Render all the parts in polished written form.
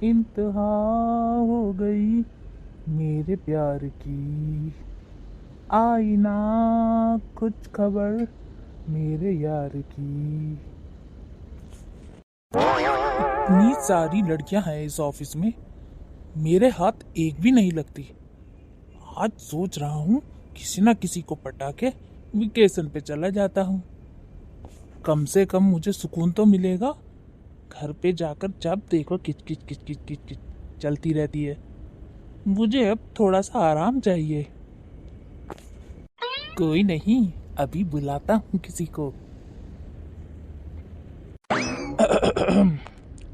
इंतहा हो गई मेरे प्यार की, आई ना कुछ खबर मेरे यार की। इतनी सारी लड़कियां हैं इस ऑफिस में, मेरे हाथ एक भी नहीं लगती। आज सोच रहा हूँ किसी ना किसी को पटा के वेकेशन पे चला जाता हूँ। कम से कम मुझे सुकून तो मिलेगा। घर पे जाकर जब देखो किच किच किच किच किच किच चलती रहती है। मुझे अब थोड़ा सा आराम चाहिए। कोई नहीं, अभी बुलाता हूँ किसी को।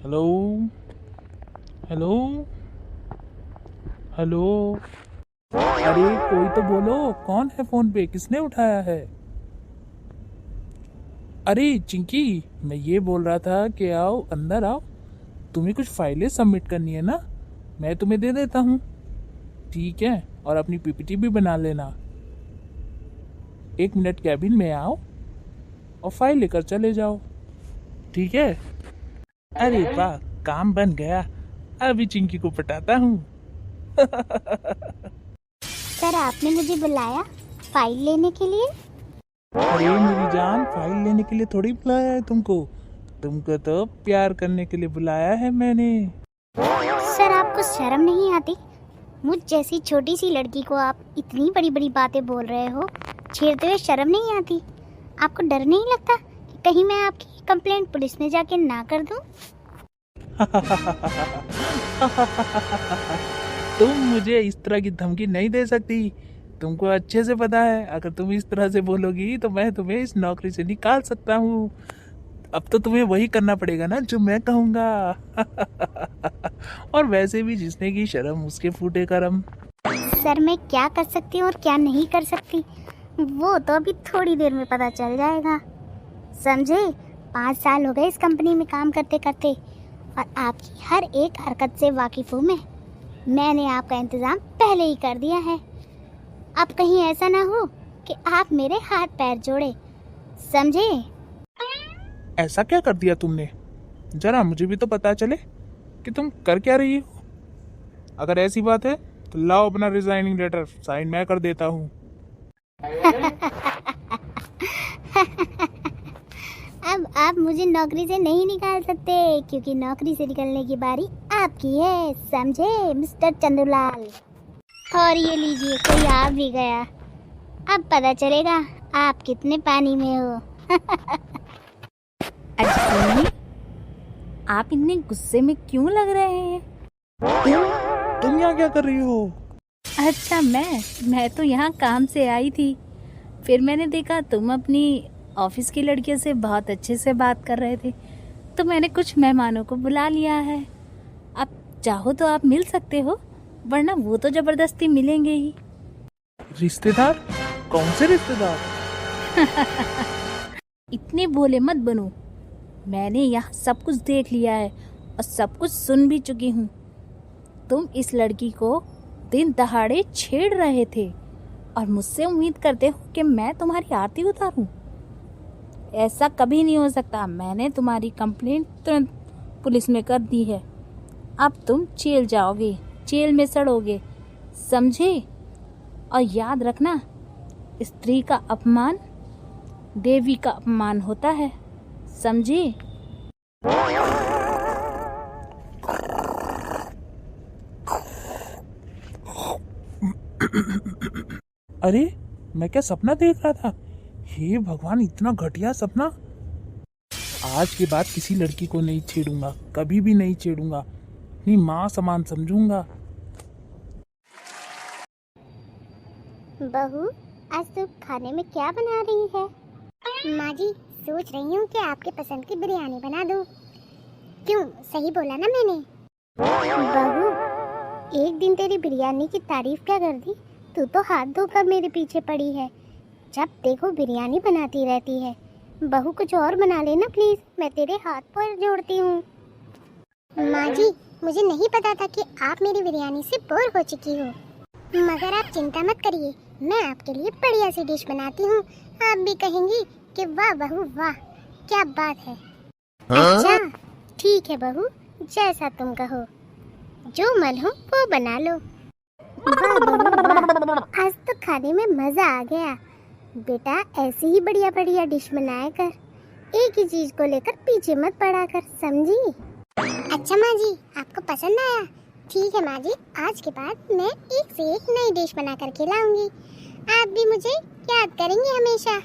Hello, hello, hello. अरे कोई तो बोलो, कौन है फोन पे, किसने उठाया है? अरे चिंकी, मैं ये बोल रहा था कि आओ अंदर आओ। तुम्हें कुछ फाइलें सबमिट करनी है ना, मैं तुम्हें दे देता हूँ। ठीक है, और अपनी पीपीटी भी बना लेना। 1 मिनट कैबिन में आओ और फाइल लेकर चले जाओ। ठीक है? अरे वाह, काम बन गया। अभी चिंकी को पटाता हूँ। सर, आपने मुझे बुलाया फाइल लेने के लिए? अरे मेरी जान, फाइल लेने के लिए थोड़ी बुलाया है तुमको। तुमको तो प्यार करने के लिए बुलाया है मैंने। सर, आपको शर्म नहीं आती? मुझ जैसी छोटी सी लड़की को आप इतनी बड़ी बड़ी बातें बोल रहे हो, छेड़ते हुए शर्म नहीं आती? आपको डर नहीं लगता कि कहीं मैं आपकी कंप्लेंट पुलिस में जाके ना कर दूं? तुम मुझे इस तरह की धमकी नहीं दे सकती। तुमको अच्छे से पता है, अगर तुम इस तरह से बोलोगी तो मैं तुम्हें इस नौकरी से निकाल सकता हूँ। अब तो तुम्हें वही करना पड़ेगा ना जो मैं कहूँगा। और वैसे भी जिसने की शर्म उसके फूटे करम। सर, मैं क्या कर सकती हूँ और क्या नहीं कर सकती वो तो अभी थोड़ी देर में पता चल जाएगा। समझे? 5 साल हो गए इस कंपनी में काम करते करते और आपकी हर एक हरकत से वाकिफ हूँ मैं। मैंने आपका इंतज़ाम पहले ही कर दिया है। अब कहीं ऐसा ना हो कि आप मेरे हाथ पैर जोड़े। समझे? ऐसा क्या कर दिया तुमने? जरा मुझे भी तो पता चले कि तुम कर क्या रही हो। अगर ऐसी बात है तो लाओ अपना रिजाइनिंग लेटर, साइन मैं कर देता हूँ। अब आप मुझे नौकरी से नहीं निकाल सकते, क्योंकि नौकरी से निकलने की बारी आपकी है। समझे मिस्टर चंदूलाल? और ये लीजिए, कोई आ भी गया। अब पता चलेगा आप कितने पानी में हो। अजी, आप इतने गुस्से में क्यों लग रहे हैं? तुम यहाँ क्या कर रही हो? अच्छा, मैं तो यहाँ काम से आई थी। फिर मैंने देखा तुम अपनी ऑफिस की लड़कियों से बहुत अच्छे से बात कर रहे थे, तो मैंने कुछ मेहमानों को बुला लिया है। अब चाहो तो आप मिल सकते हो, वरना वो तो जबरदस्ती मिलेंगे ही। रिश्तेदार? कौन से रिश्तेदार? इतने भोले मत बनो। मैंने यहाँ सब कुछ देख लिया है और सब कुछ सुन भी चुकी हूँ। तुम इस लड़की को दिन दहाड़े छेड़ रहे थे और मुझसे उम्मीद करते हो कि मैं तुम्हारी आरती उतारूं? ऐसा कभी नहीं हो सकता। मैंने तुम्हारी कंप्लेंट तुरंत पुलिस में कर दी है। अब तुम जेल जाओगे, जेल में सड़ोगे। समझे? और याद रखना, स्त्री का अपमान देवी का अपमान होता है। समझे? अरे मैं क्या सपना देख रहा था? हे भगवान, इतना घटिया सपना। आज के बाद किसी लड़की को नहीं छेड़ूंगा, कभी भी नहीं छेड़ूंगा। अपनी माँ समान समझूंगा। बहू, आज तू खाने में क्या बना रही है? माँ जी, सोच रही हूँ कि आपके पसंद की बिरयानी बना दूँ। क्यों, सही बोला ना मैंने? बहू, एक दिन तेरी बिरयानी की तारीफ क्या कर दी, तू तो हाथ धोकर मेरे पीछे पड़ी है। जब देखो बिरयानी बनाती रहती है। बहू, कुछ और बना लेना प्लीज, मैं तेरे हाथ पर जोड़ती हूँ। माँ जी, मुझे नहीं पता था कि आप मेरी बिरयानी से बोर हो चुकी हो, मगर आप चिंता मत करिए, मैं आपके लिए बढ़िया सी डिश बनाती हूँ। आप भी कहेंगी कि वाह बहू वाह, क्या बात है। अच्छा ठीक है बहू, जैसा तुम कहो। जो मन हो वो बना लो। वाह बहू वाह, आज तो खाने में मजा आ गया। बेटा ऐसी ही बढ़िया बढ़िया डिश बनाया कर, एक ही चीज को लेकर पीछे मत पड़ा कर, समझी? अच्छा माँ जी, आपको पसंद आया? ठीक है माँ जी, आज के बाद मैं एक से एक नई डिश बना कर खिलाऊंगी। आप भी मुझे याद करेंगी हमेशा।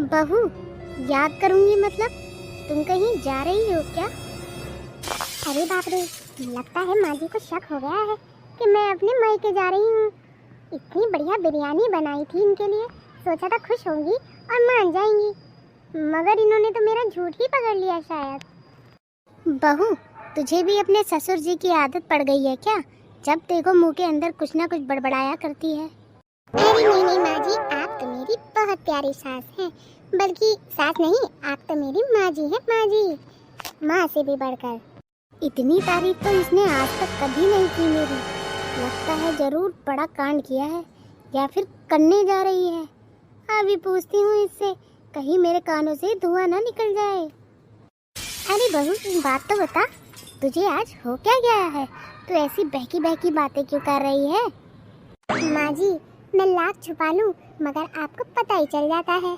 बहू याद करूंगी मतलब तुम कहीं जा रही हो क्या? अरे बाप रे, लगता है माँ जी को शक हो गया है कि मैं अपने मायके जा रही हूँ। इतनी बढ़िया बिरयानी बनाई थी इनके लिए, सोचा था खुश होंगी और मान जाएंगी, मगर इन्होंने तो मेरा झूठ ही पकड़ लिया शायद। बहू तुझे भी अपने ससुर जी की आदत पड़ गई है क्या? जब देखो मुंह के अंदर कुछ ना कुछ बड़बड़ाया करती है। अरे नहीं माँ जी, आप तो मेरी बहुत प्यारी सास हैं। बल्कि सास नहीं, आप तो मेरी माँ जी हैं, माँ जी, माँ से भी बढ़कर। इतनी तारीफ तो इसने आज तक कभी नहीं की मेरी। लगता है जरूर बड़ा कांड किया है या फिर करने जा रही है। अभी पूछती हूँ इससे, कहीं मेरे कानों से धुआं ना निकल जाए। अरे बहू एक बात तो बता, तुझे आज हो क्या गया है? तू ऐसी बहकी बहकी बातें क्यों कर रही है? माँ जी मैं लाख छुपा लूं मगर आपको पता ही चल जाता है।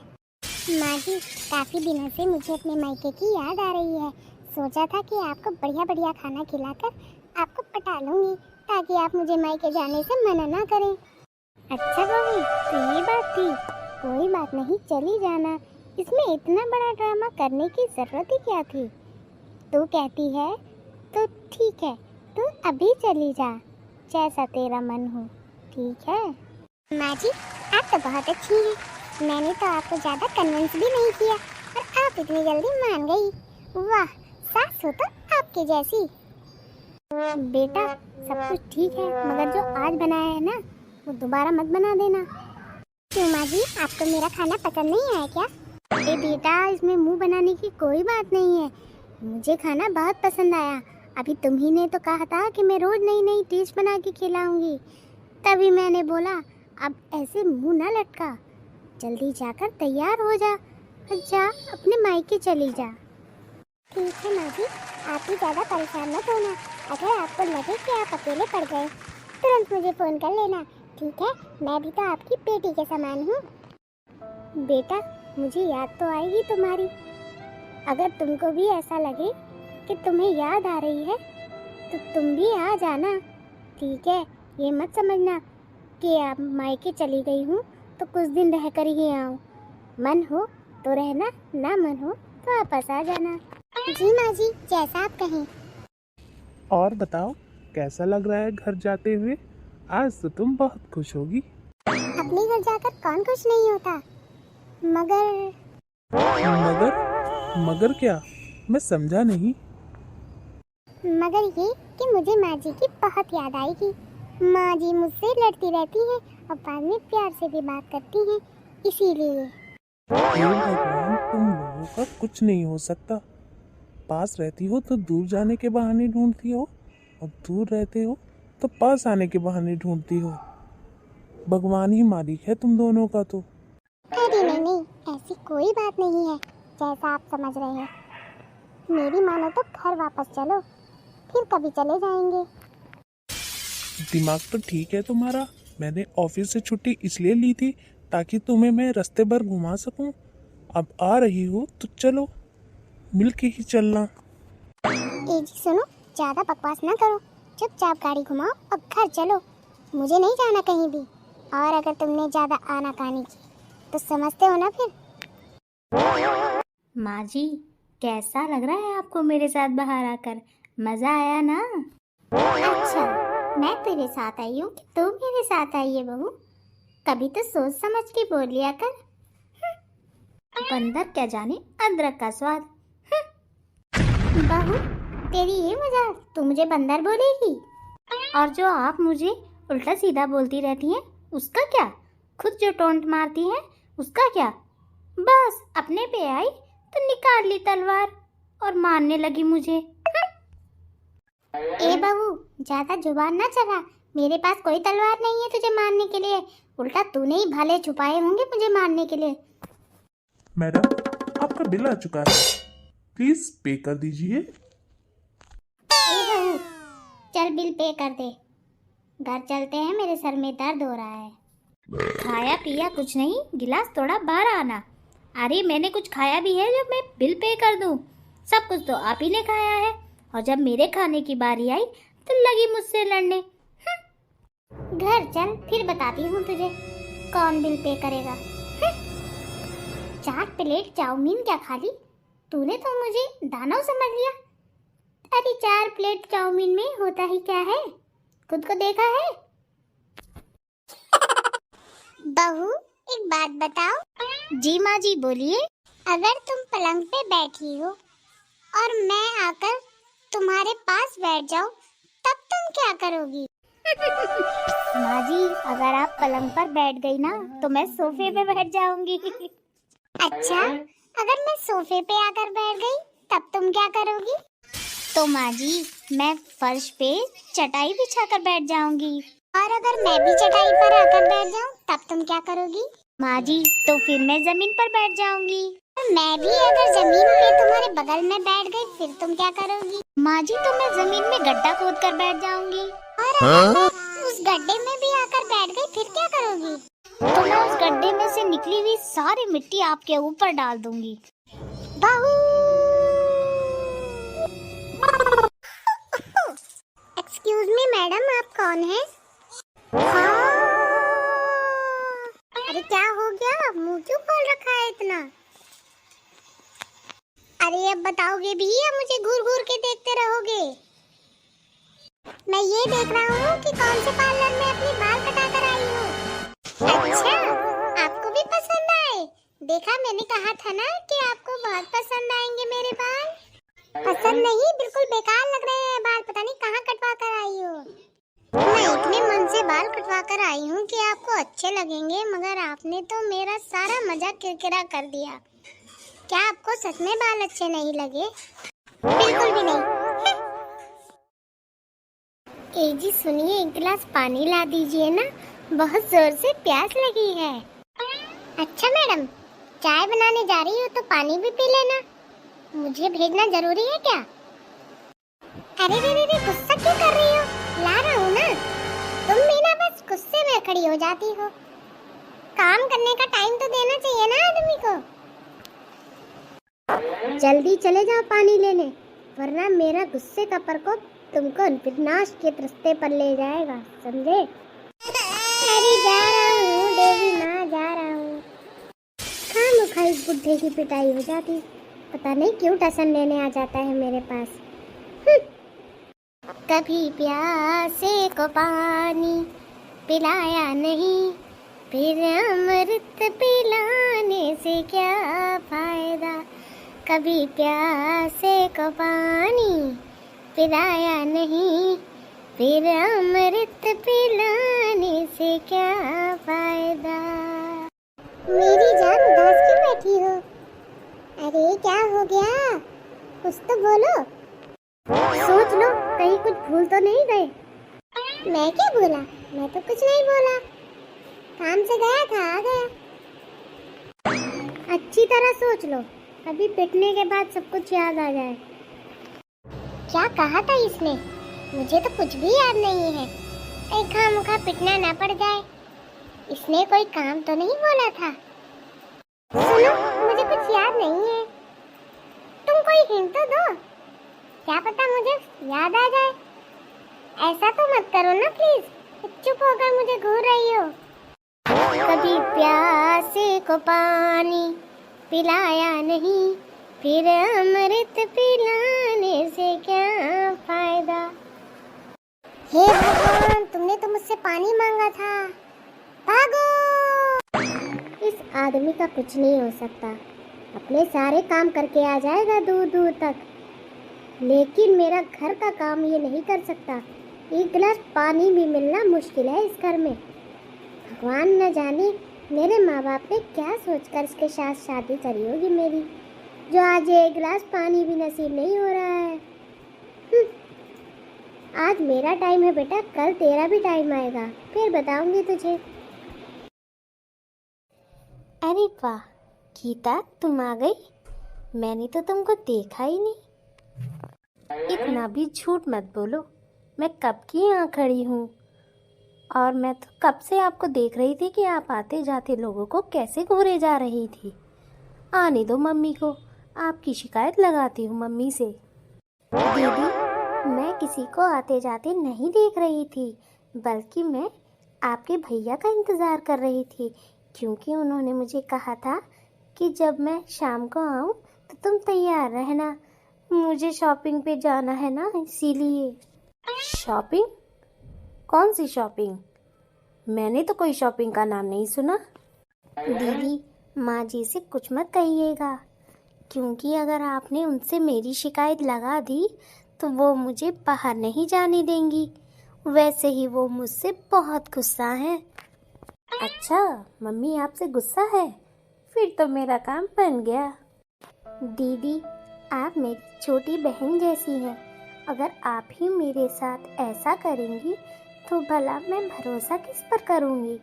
माँ जी काफी दिनों से मुझे अपने मायके की याद आ रही है। सोचा था कि आपको बढ़िया बढ़िया खाना खिलाकर आपको पटा लूंगी ताकि आप मुझे मायके जाने से मना ना करें। अच्छा बहू तो ये बात थी, कोई बात नहीं, चली जाना। इसमें इतना बड़ा ड्रामा करने की जरूरत ही क्या थी? तू कहती है तो ठीक है, तू अभी चली जा, जैसा तेरा मन हो, ठीक है? माँ जी आप तो बहुत अच्छी हैं। मैंने तो आपको ज़्यादा कन्विंस भी नहीं किया और आप इतनी जल्दी मान गई। वाह, सास हो तो आपके जैसी। बेटा सब कुछ ठीक है, मगर जो आज बनाया है ना वो दोबारा मत बना देना। क्यों माँ जी, आपको मेरा खाना पसंद नहीं आया क्या? अरे बेटा इसमें मुंह बनाने की कोई बात नहीं है, मुझे खाना बहुत पसंद आया। अभी तुम ही ने तो कहा था कि मैं रोज नई नई डिश बना के खिलाऊंगी, तभी मैंने बोला अब ऐसे मुंह ना लटका, जल्दी जाकर तैयार हो जा, जा अपने मायके चली जा। ठीक है माँ जी, आप भी ज़्यादा परेशान मत होना। अगर आपको लगे कि आप अकेले पड़ गए तुरंत मुझे फ़ोन कर लेना, ठीक है? मैं भी तो आपकी बेटी के समान हूँ। बेटा मुझे याद तो आएगी तुम्हारी। अगर तुमको भी ऐसा लगे कि तुम्हें याद आ रही है तो तुम भी आ जाना, ठीक है? ये मत समझना कि आप मायके चली गई हूँ तो कुछ दिन रह कर ही आऊँ। मन हो तो रहना, ना मन हो तो वापस आ जाना। जी माँ जी, जैसा आप कहें। और बताओ कैसा लग रहा है घर जाते हुए? आज तो तुम बहुत खुश होगी। अपने घर जाकर कौन खुश नहीं होता, मगर मगर क्या? मैं समझा नहीं। मगर ये कि मुझे माँ जी की बहुत याद आएगी। माँ जी मुझसे लड़ती रहती हैं और बाद में प्यार से भी बात करती हैं, इसीलिए। हे भगवान, तुम लोगों का कुछ नहीं हो सकता। पास रहती हो तो दूर जाने के बहाने ढूंढती हो और दूर रहते हो तो पास आने के बहाने ढूंढती हो। भगवान ही मालिक है तुम दोनों का तो। अरे नहीं, ऐसी कोई बात नहीं है जैसा आप समझ रहे हैं। मेरी मानो तो घर वापस चलो, फिर कभी चले जाएंगे। दिमाग तो ठीक है तुम्हारा। मैंने ऑफिस से छुट्टी इसलिए ली थी ताकि तुम्हें मैं रास्ते भर घुमा सकूं। अब आ रही हो तो चलो, मिल के ही चलना। ए जी सुनो, ज्यादा बकवास ना करो, चुपचाप गाड़ी घुमाओ और घर चलो। मुझे नहीं जाना कहीं भी, और अगर तुमने ज्यादा आनाकानी की तो समझते हो ना फिर। माँ जी कैसा लग रहा है आपको मेरे साथ बाहर आकर? मजा आया ना? अच्छा मैं तेरे साथ आई हूँ कि तू मेरे साथ आई है बहू? कभी तो सोच समझ के बोल लिया कर। बंदर क्या जाने अदरक का स्वाद। बहू तेरी ये मजाक, तू मुझे बंदर बोलेगी? और जो आप मुझे उल्टा सीधा बोलती रहती हैं उसका क्या? खुद जो टोंट मारती हैं उसका क्या? बस अपने पे आई तो निकाल ली तलवार और मारने लगी मुझे। ए बहू ज्यादा जुबान ना चला, मेरे पास कोई तलवार नहीं है तुझे मारने के लिए, उल्टा तूने ही भाले छुपाए होंगे मुझे मारने के लिए। मैडम आपका बिल आ चुका है, प्लीज पे कर दीजिए। ए बहू चल बिल पे कर दे। घर चलते हैं, मेरे सर में दर्द हो रहा है। खाया पिया कुछ नहीं, गिलास थोड़ा बाहर आना। अरे मैंने कुछ खाया भी है जो मैं बिल पे कर दूं? सब कुछ तो आप ही ने खाया है, और जब मेरे खाने की बारी आई तो लगी मुझसे लड़ने। घर चल, फिर बताती हूँ तुझे कौन बिल पे करेगा। 4 प्लेट चाउमीन क्या खा ली तूने? तो मुझे दानव समझ लिया। अरे 4 प्लेट चाउमीन में होता ही क्या है, खुद को देखा है? बहू एक बात बताओ। जी माँ जी बोलिए। अगर तुम पलंग पे बैठी हो और मैं आकर तुम्हारे पास बैठ जाऊं, तब तुम क्या करोगी? माँ जी अगर आप पलंग पर बैठ गई ना तो मैं सोफे पे बैठ जाऊंगी। अच्छा, अगर मैं सोफे पे आकर बैठ गई तब तुम क्या करोगी? तो माँ जी मैं फर्श पे चटाई बिछाकर बैठ जाऊंगी। और अगर मैं भी चटाई पर आकर बैठ जाऊं तब तुम क्या करोगी? माँ जी तो फिर मैं जमीन पर बैठ जाऊंगी। और मैं भी अगर जमीन पे तुम्हारे बगल में बैठ गई फिर तुम क्या करोगी? माँ जी तो मैं जमीन में गड्ढा खोद कर बैठ जाऊंगी। और अगर उस गड्ढे में भी आकर बैठ गई फिर क्या करोगी? तो मैं उस गड्ढे में से निकली हुई सारी मिट्टी आपके ऊपर डाल दूंगी। बहू! एक्सक्यूज मी मैडम, आप कौन हैं? हाँ। अरे क्या हो गया, मुंह क्यों खोल रखा है इतना? अरे अब बताओगे भी या मुझे घूर घूर के देखते रहोगे? मैं ये देख रहा हूँ कि कौन से पार्लर में अपनी बाल कटा कर आई हूँ। अच्छा, आपको भी पसंद आए? देखा, मैंने कहा था ना कि आपको बहुत पसंद आएंगे मेरे बाल। पसंद नहीं, बिल्कुल बेकार लग रहे हैं बाल, पता नहीं कहाँ कटवा कर आई हो। मैं इतने मन से बाल कटवा कर आई हूँ कि आपको अच्छे लगेंगे, मगर आपने तो मेरा सारा मजाक किरकिरा कर दिया। क्या आपको सच में बाल अच्छे नहीं लगे? बिल्कुल भी नहीं। ए जी सुनिए, एक गिलास पानी ला दीजिए ना, बहुत जोर से प्यास लगी है। अच्छा मैडम, चाय बनाने जा रही हो तो पानी भी पी लेना। मुझे भेजना जरूरी है क्या? अरे रे गुस्सा क्यों कर रही हो? ला रहा हूँ ना। तुम भी ना बस गुस्से में खड़ी हो जाती हो। काम करने का टाइम तो देना चाहिए ना आदमी को। जल्दी चले जाओ पानी लेने, वरना मेरा गुस्से का प्रकोप तुमको विनाश के रास्ते पर ले जाएगा, समझे? अरे जा रहा हूँ देवी माँ, जा रहा हूँ। खामखा इस बुड्ढे की पिटाई हो जाती, पता नहीं क्यों टसन लेने आ जाता है मेरे पास। कभी प्यासे को पानी पिलाया नहीं, फिर अमृत पिलाने से क्या फायदा। कभी प्यासे को पानी पिलाया नहीं, फिर अमृत पिलाने से क्या फायदा। मेरी जान उदास क्यों बैठी हो? अरे क्या हो गया, कुछ तो बोलो। सोच लो, कहीं कुछ भूल तो नहीं गए? मैं क्या बोला? मैं तो कुछ नहीं बोला, काम से गया था, आ गया। अच्छी तरह सोच लो, अभी पिटने के बाद सब कुछ याद आ जाए। क्या कहा था इसने? मुझे तो कुछ भी याद नहीं है। एक खामखा पिटना ना पड़ जाए। इसने कोई काम तो नहीं बोला था। सुनो, मुझे कुछ याद नहीं है, तुम कोई हिंट तो दो, क्या पता मुझे याद आ जाए। ऐसा तो मत करो ना प्लीज, चुप होकर मुझे घूर रही हो। कभी प्यासे को पानी पिलाया नहीं, फिर अमृत पिलाने से क्या फायदा। हे भगवान, तुमने तो मुझसे पानी मांगा था। भागो! इस आदमी का कुछ नहीं हो सकता, अपने सारे काम करके आ जाएगा दूर दूर तक, लेकिन मेरा घर का काम ये नहीं कर सकता। एक गिलास पानी भी मिलना मुश्किल है इस घर में। भगवान न जाने मेरे माँ बाप ने क्या सोचकर इसके साथ शादी करी होगी मेरी, जो आज एक गिलास पानी भी नसीब नहीं हो रहा है। आज मेरा टाइम है बेटा, कल तेरा भी टाइम आएगा, फिर बताऊंगी तुझे। अरे वाह गीता, तुम आ गई, मैंने तो तुमको देखा ही नहीं। इतना भी झूठ मत बोलो, मैं कब की यहाँ खड़ी हूँ और मैं तो कब से आपको देख रही थी कि आप आते जाते लोगों को कैसे घूरे जा रही थी। आने दो मम्मी को, आपकी शिकायत लगाती हूँ मम्मी से। दीदी, मैं किसी को आते जाते नहीं देख रही थी, बल्कि मैं आपके भैया का इंतज़ार कर रही थी, क्योंकि उन्होंने मुझे कहा था कि जब मैं शाम को आऊँ तो तुम तैयार रहना, मुझे शॉपिंग पे जाना है ना, इसीलिए। शॉपिंग? कौन सी शॉपिंग? मैंने तो कोई शॉपिंग का नाम नहीं सुना। दीदी, माँ जी से कुछ मत कहिएगा, क्योंकि अगर आपने उनसे मेरी शिकायत लगा दी तो वो मुझे बाहर नहीं जाने देंगी। वैसे ही वो मुझसे बहुत गुस्सा हैं। अच्छा, मम्मी आपसे गुस्सा है? फिर तो मेरा काम बन गया। दीदी, आप मेरी छोटी बहन जैसी हैं। अगर आप ही मेरे साथ ऐसा करेंगी तो भला मैं भरोसा किस पर करूँगी।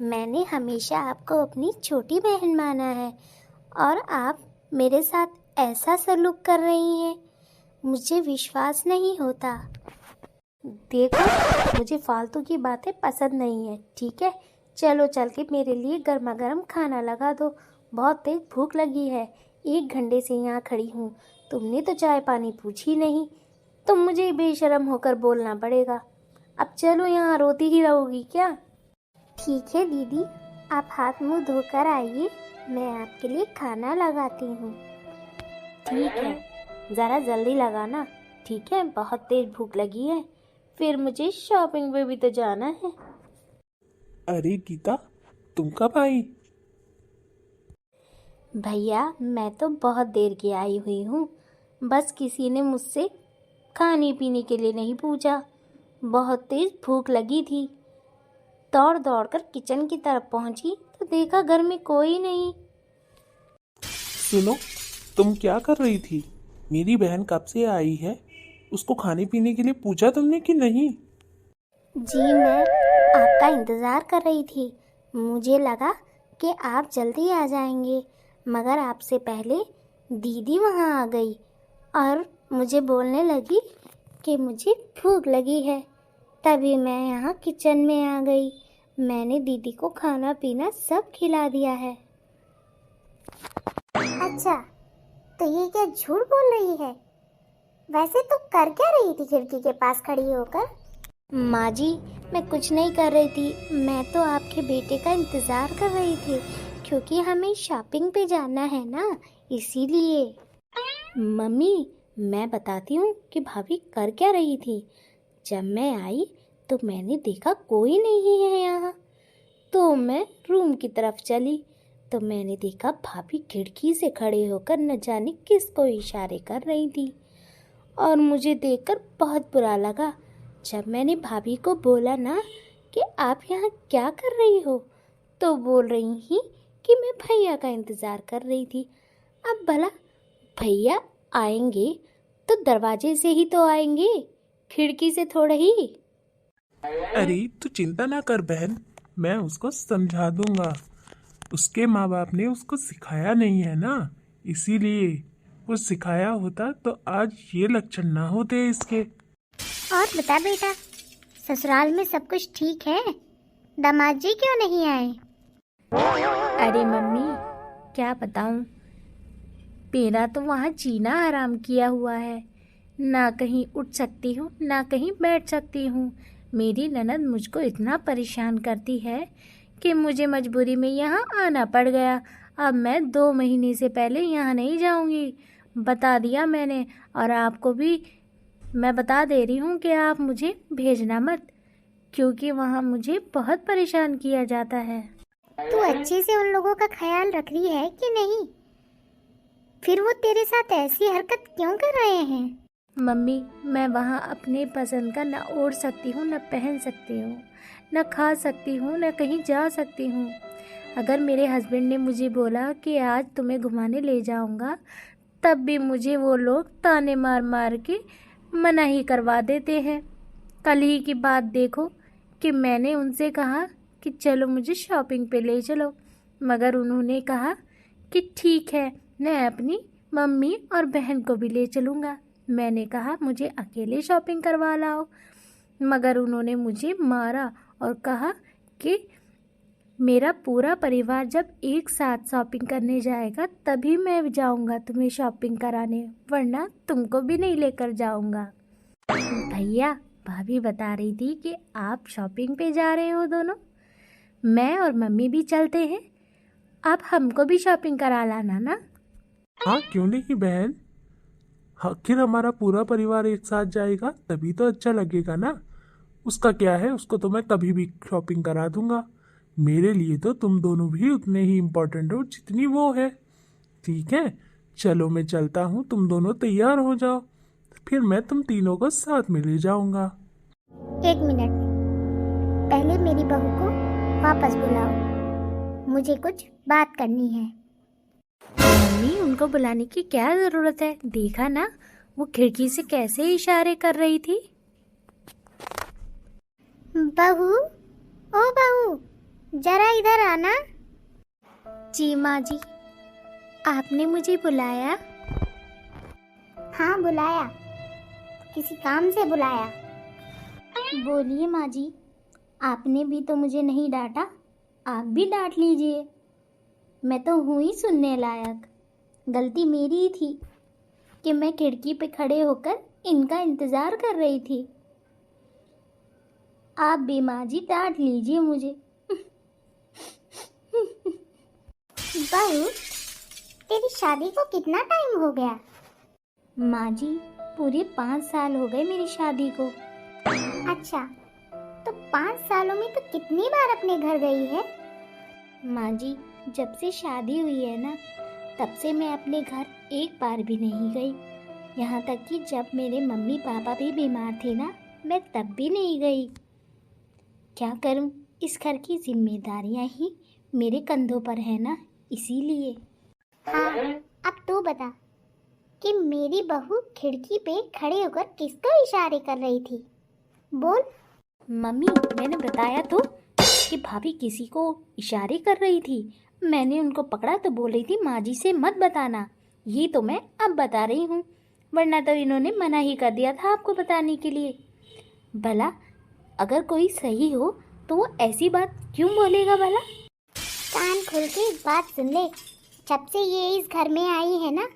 मैंने हमेशा आपको अपनी छोटी बहन माना है और आप मेरे साथ ऐसा सलूक कर रही हैं, मुझे विश्वास नहीं होता। देखो, मुझे फालतू की बातें पसंद नहीं है, ठीक है? चलो चल के मेरे लिए गर्मा गर्म खाना लगा दो, बहुत तेज भूख लगी है। 1 घंटे से यहाँ खड़ी हूँ, तुमने तो चाय पानी पूछी नहीं, तो मुझे बेशर्म होकर बोलना पड़ेगा। अब चलो, यहाँ रोती ही रहोगी क्या? ठीक है दीदी, आप हाथ मुंह धोकर आइए, मैं आपके लिए खाना लगाती हूँ। ठीक है, ज़रा जल्दी लगाना, ठीक है? बहुत तेज भूख लगी है, फिर मुझे शॉपिंग पे भी तो जाना है। अरे गीता, तुम कब आई? भैया, मैं तो बहुत देर की आई हुई हूँ, बस किसी ने मुझसे खाने पीने के लिए नहीं पूछा। बहुत तेज भूख लगी थी, दौड़ दौड़ कर किचन की तरफ पहुँची तो देखा घर में कोई नहीं। सुनो, तुम क्या कर रही थी? मेरी बहन कब से आई है, उसको खाने पीने के लिए पूछा तुमने कि नहीं? जी, मैं आपका इंतज़ार कर रही थी। मुझे लगा कि आप जल्दी आ जाएंगे, मगर आपसे पहले दीदी वहाँ आ गई और मुझे बोलने लगी कि मुझे भूख लगी है। तभी मैं यहाँ किचन में आ गई। मैंने दीदी को खाना पीना सब खिला दिया है। अच्छा, तो ये क्या झूठ बोल रही है? वैसे तो कर क्या रही थी खिड़की के पास खड़ी होकर? माँ जी, मैं कुछ नहीं कर रही थी, मैं तो आपके बेटे का इंतज़ार कर रही थी, क्योंकि हमें शॉपिंग पे जाना है ना, इसीलिए। मम्मी, मैं बताती हूँ कि भाभी कर क्या रही थी। जब मैं आई तो मैंने देखा कोई नहीं है यहाँ, तो मैं रूम की तरफ चली तो मैंने देखा भाभी खिड़की से खड़े होकर न जाने किसको इशारे कर रही थी, और मुझे देखकर बहुत बुरा लगा। जब मैंने भाभी को बोला ना कि आप यहाँ क्या कर रही हो, तो बोल रही थी कि मैं भैया का इंतज़ार कर रही थी। अब भला भैया आएंगे तो दरवाजे से ही तो आएंगे, खिड़की से थोड़ा ही। अरे तू चिंता ना कर बहन, मैं उसको समझा दूंगा। उसके माँ बाप ने उसको सिखाया नहीं है ना, इसीलिए। कुछ सिखाया होता तो आज ये लक्षण ना होते इसके। और बता बेटा, ससुराल में सब कुछ ठीक है? दामाद जी क्यों नहीं आए? अरे मम्मी, क्या बताऊं, मेरा तो वहाँ जीना आराम किया हुआ है। ना कहीं उठ सकती हूँ, ना कहीं बैठ सकती हूँ। मेरी ननद मुझको इतना परेशान करती है कि मुझे मजबूरी में यहाँ आना पड़ गया। अब मैं 2 महीने से पहले यहाँ नहीं जाऊँगी, बता दिया मैंने। और आपको भी मैं बता दे रही हूँ कि आप मुझे भेजना मत, क्योंकि वहाँ मुझे बहुत परेशान किया जाता है। तू अच्छे से उन लोगों का ख्याल रख रही है कि नहीं? फिर वो तेरे साथ ऐसी हरकत क्यों कर रहे हैं? मम्मी, मैं वहाँ अपने पसंद का न ओढ़ सकती हूँ, न पहन सकती हूँ, न खा सकती हूँ, न कहीं जा सकती हूँ। अगर मेरे हस्बैंड ने मुझे बोला कि आज तुम्हें घुमाने ले जाऊँगा, तब भी मुझे वो लोग ताने मार मार के मना ही करवा देते हैं। कल ही की बात देखो कि मैंने उनसे कहा कि चलो मुझे शॉपिंग पे ले चलो, मगर उन्होंने कहा कि ठीक है, मैं अपनी मम्मी और बहन को भी ले चलूँगा। मैंने कहा मुझे अकेले शॉपिंग करवा लाओ, मगर उन्होंने मुझे मारा और कहा कि मेरा पूरा परिवार जब एक साथ शॉपिंग करने जाएगा तभी मैं जाऊंगा तुम्हें शॉपिंग कराने, वरना तुमको भी नहीं लेकर जाऊंगा। भैया, भाभी बता रही थी कि आप शॉपिंग पे जा रहे हो दोनों, मैं और मम्मी भी चलते हैं, आप हमको भी शॉपिंग करा लाना ना। हाँ क्यों नहीं बहन, आखिर हमारा पूरा परिवार एक साथ जाएगा तभी तो अच्छा लगेगा ना। उसका क्या है, उसको तो मैं कभी भी शॉपिंग करा दूंगा। मेरे लिए तो तुम दोनों भी उतने ही इम्पोर्टेंट हो जितनी वो है। ठीक है, चलो मैं चलता हूँ, तुम दोनों तैयार हो जाओ, फिर मैं तुम तीनों को साथ में ले जाऊंगा। 1 मिनट, पहले मेरी बहू को वापस बुलाओ, मुझे कुछ बात करनी है। मम्मी, उनको बुलाने की क्या जरूरत है? देखा ना वो खिड़की से कैसे इशारे कर रही थी। बहू, ओ बहू, जरा इधर आना। जी माँ जी, आपने मुझे बुलाया? हाँ बुलाया, किसी काम से बुलाया। बोलिए माँ जी, आपने भी तो मुझे नहीं डांटा, आप भी डांट लीजिए। मैं तो हूँ ही सुनने लायक। गलती मेरी ही थी कि मैं खिड़की पे खड़े होकर इनका इंतज़ार कर रही थी। आप भी माँ जी डांट लीजिए मुझे। बहू, तेरी शादी को कितना टाइम हो गया? माँ जी, पूरे 5 साल हो गए मेरी शादी को। अच्छा, तो 5 सालों में तो कितनी बार अपने घर गई है? माँ जी, जब से शादी हुई है ना, तब से मैं अपने घर एक बार भी नहीं गई। यहाँ तक कि जब मेरे मम्मी पापा भी बीमार थे ना, मैं तब भी नहीं गई। क्या करूँ, इस घर की जिम्मेदारियाँ ही मेरे कंधों पर है ना, इसीलिए। हाँ, अब तू बता कि मेरी बहू खिड़की पे खड़े होकर किसको इशारे कर रही थी? बोल। मम्मी, मैंने बताया तो कि भाभी किसी को इशारे कर रही थी। मैंने उनको पकड़ा तो बोल रही थी माँ जी से मत बताना। ये तो मैं अब बता रही हूँ, वरना तो इन्होंने मना ही कर दिया था आपको बताने के लिए। भला अगर कोई सही हो तो वो ऐसी बात क्यों बोलेगा भला? कान खोल के एक बात सुन ले, जब से ये इस घर में आई है ना,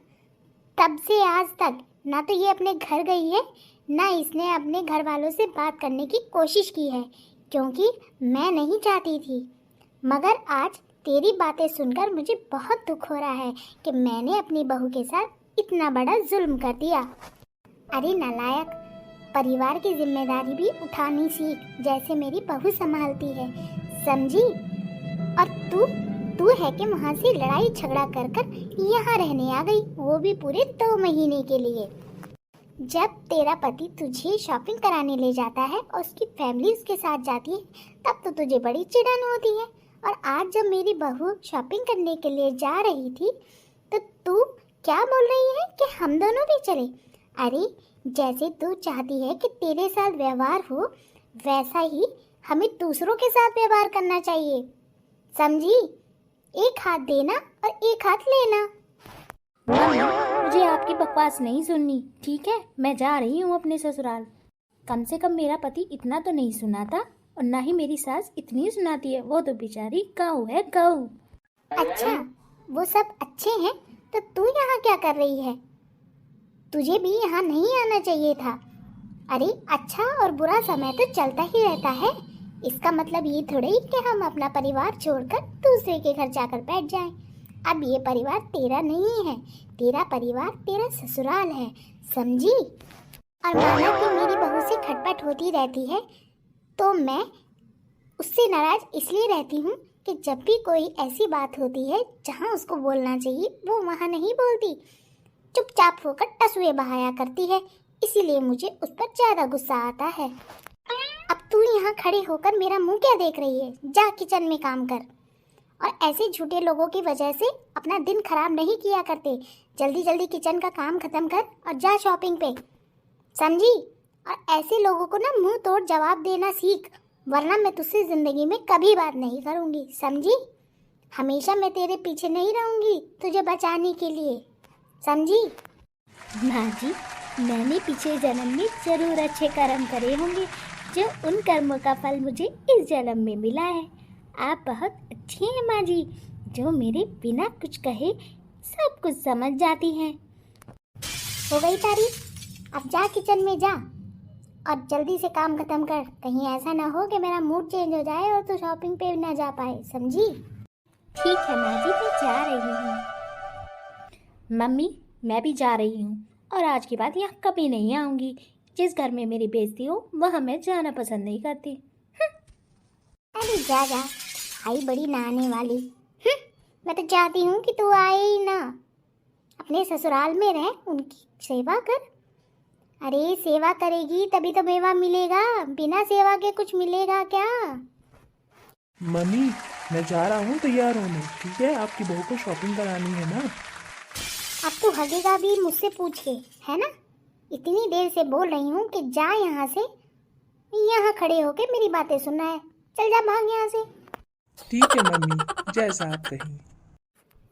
तब से आज तक ना तो ये अपने घर गई है, ना इसने अपने घर वालों से बात करने की कोशिश की है, क्योंकि मैं नहीं चाहती थी। मगर आज तेरी बातें सुनकर मुझे बहुत दुख हो रहा है कि मैंने अपनी बहू के साथ इतना बड़ा जुल्म कर दिया। अरे नालायक, परिवार की जिम्मेदारी भी उठानी सीख, जैसे मेरी बहू संभालती है, समझी? और तू है कि वहाँ से लड़ाई झगड़ा कर कर यहाँ रहने आ गई, वो भी पूरे 2 महीने के लिए। जब तेरा पति तुझे शॉपिंग कराने ले जाता है और उसकी फैमिली उसके साथ जाती है, तब तो तुझे बड़ी चिढ़न होती है। और आज जब मेरी बहू शॉपिंग करने के लिए जा रही थी, तो तू क्या बोल रही है कि हम दोनों भी चले? अरे, जैसे तू चाहती है कि तेरे साथ व्यवहार हो, वैसा ही हमें दूसरों के साथ व्यवहार करना चाहिए, समझी? एक हाथ देना और एक हाथ लेना। मुझे आपकी बकवास नहीं सुननी, ठीक है? मैं जा रही हूँ अपने ससुराल। कम से कम मेरा पति इतना तो नहीं सुनाता, और ना ही मेरी सास इतनी सुनाती है। वो तो बेचारी गऊ है, गऊ। अच्छा, वो सब अच्छे हैं, तो तू यहाँ क्या कर रही है? तुझे भी यहाँ नहीं आना चाहिए था। अरे, अच्छा और बुरा समय तो चलता ही रहता है, इसका मतलब ये थोड़ी कि हम अपना परिवार छोड़कर दूसरे के घर जाकर बैठ जाएं। अब ये परिवार तेरा नहीं है, तेरा परिवार तेरा ससुराल है, समझी? और माना कि मेरी बहू से खटपट होती रहती है, तो मैं उससे नाराज इसलिए रहती हूँ कि जब भी कोई ऐसी बात होती है जहाँ उसको बोलना चाहिए वो वहाँ नहीं बोलती, चुपचाप होकर टसुए बहाया करती है, इसीलिए मुझे उस पर ज़्यादा गुस्सा आता है। अब तू यहाँ खड़ी होकर मेरा मुंह क्या देख रही है? जा किचन में काम कर। और ऐसे झूठे लोगों की वजह से अपना दिन खराब नहीं किया करते। जल्दी जल्दी किचन का काम खत्म कर और जा शॉपिंग पे, समझी? और ऐसे लोगों को ना मुंह तोड़ जवाब देना सीख, वरना मैं तुझसे जिंदगी में कभी बात नहीं करूँगी, समझी? हमेशा मैं तेरे पीछे नहीं रहूँगी तुझे बचाने के लिए, समझी? माँ जी, मैंने पिछले जन्म में जरूर अच्छे कर्म करे होंगे, जो उन कर्मों का फल मुझे इस जन्म में मिला है। आप बहुत अच्छी हैं माँ जी, जो मेरे बिना कुछ कहे सब कुछ समझ जाती हैं। हो गई तारीफ, अब जा किचन में जा और जल्दी से काम खत्म कर। कहीं ऐसा ना हो कि मेरा मूड चेंज हो जाए और तू शॉपिंग पे ना जा पाए, समझी? ठीक है माँ जी, मैं जा रही हूँ। मम्मी, मैं भी जा रही हूँ और आज के बाद यहाँ कभी नहीं आऊँगी। जिस घर में मेरी बेइज्जती हो वहाँ मैं जाना पसंद नहीं करती। अरे जा जा, आई बड़ी नहाने वाली। मैं तो चाहती हूँ कि तू आए ही ना, अपने ससुराल में रह, उनकी सेवा कर। अरे सेवा करेगी तभी तो मेवा मिलेगा, बिना सेवा के कुछ मिलेगा क्या? मम्मी, मैं जा रहा हूँ तैयार होने, ठीक है? आपकी बहू को शॉपिंग करानी है ना। अब तू हगेगा भी मुझसे पूछ के, है ना? इतनी देर से बोल रही हूँ कि जा यहाँ से, यहाँ खड़े होके मेरी बातें सुनना है। चल जा, भाग यहाँ से। ठीक है मम्मी, जैसा आप कहें।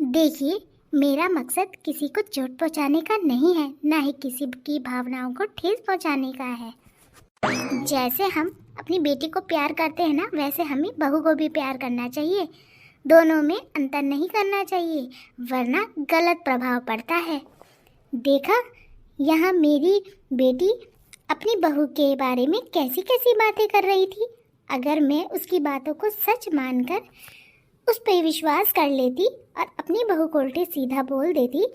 देखिए, मेरा मकसद किसी को चोट पहुँचाने का नहीं है, ना ही किसी की भावनाओं को ठेस पहुँचाने का है। जैसे हम अपनी बेटी को प्यार करते हैं ना, वैसे हमें बहू को भी प्यार करना चाहिए। दोनों में अंतर नहीं करना चाहिए, वरना गलत प्रभाव पड़ता है। देखा, यहाँ मेरी बेटी अपनी बहू के बारे में कैसी कैसी बातें कर रही थी। अगर मैं उसकी बातों को सच मानकर उस पर विश्वास कर लेती और अपनी बहू को उल्टे सीधा बोल देती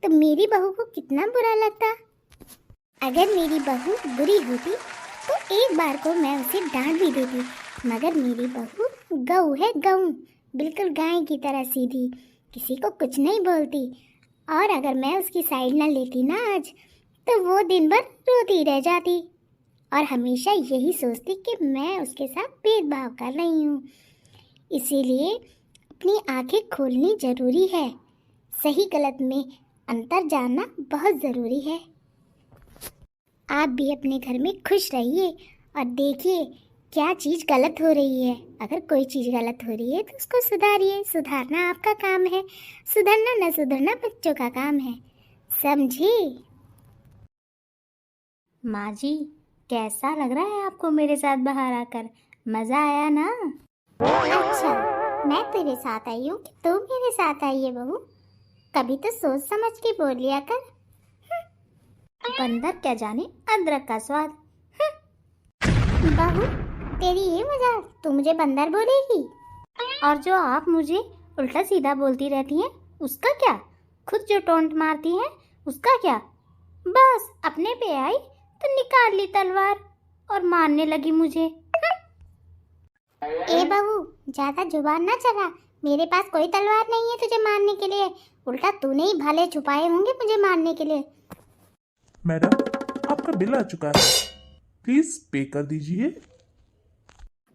तो मेरी बहू को कितना बुरा लगता। अगर मेरी बहू बुरी होती तो एक बार को मैं उसे डांट भी देती, मगर मेरी बहू गऊ है, गऊ, बिल्कुल गाय की तरह सीधी, किसी को कुछ नहीं बोलती। और अगर मैं उसकी साइड ना लेती ना आज, तो वो दिन भर रोती रह जाती और हमेशा यही सोचती कि मैं उसके साथ भेदभाव कर रही हूँ। इसीलिए अपनी आंखें खोलनी जरूरी है, सही गलत में अंतर जानना बहुत ज़रूरी है। आप भी अपने घर में खुश रहिए और देखिए क्या चीज़ गलत हो रही है। अगर कोई चीज़ गलत हो रही है तो उसको सुधारिए, सुधारना आपका काम है, सुधरना न सुधरना बच्चों का काम है, समझी? माँ जी, कैसा लग रहा है आपको मेरे साथ बाहर आकर? मज़ा आया ना? अच्छा, मैं तेरे साथ आई हूँ कि तू मेरे साथ आई है बहू? कभी तो सोच समझ के बोल लिया कर। बंदर क्या जाने अदरक का स्वाद। बहू, तेरी ये मजाक, तू मुझे बंदर बोलेगी? और जो आप मुझे उल्टा सीधा बोलती रहती हैं उसका क्या? खुद जो टोंट मारती हैं उसका क्या? बस अपने पे आई तो निकाल ली तलवार और मारने लगी मुझे। ए बहू, ज्यादा जुबान ना चला, मेरे पास कोई तलवार नहीं है तुझे मारने के लिए, उल्टा तूने ही भाले छुपाए होंगे मुझे मारने के लिए। मैडम, आपका बिल आ चुका है, प्लीज पे कर दीजिए। ए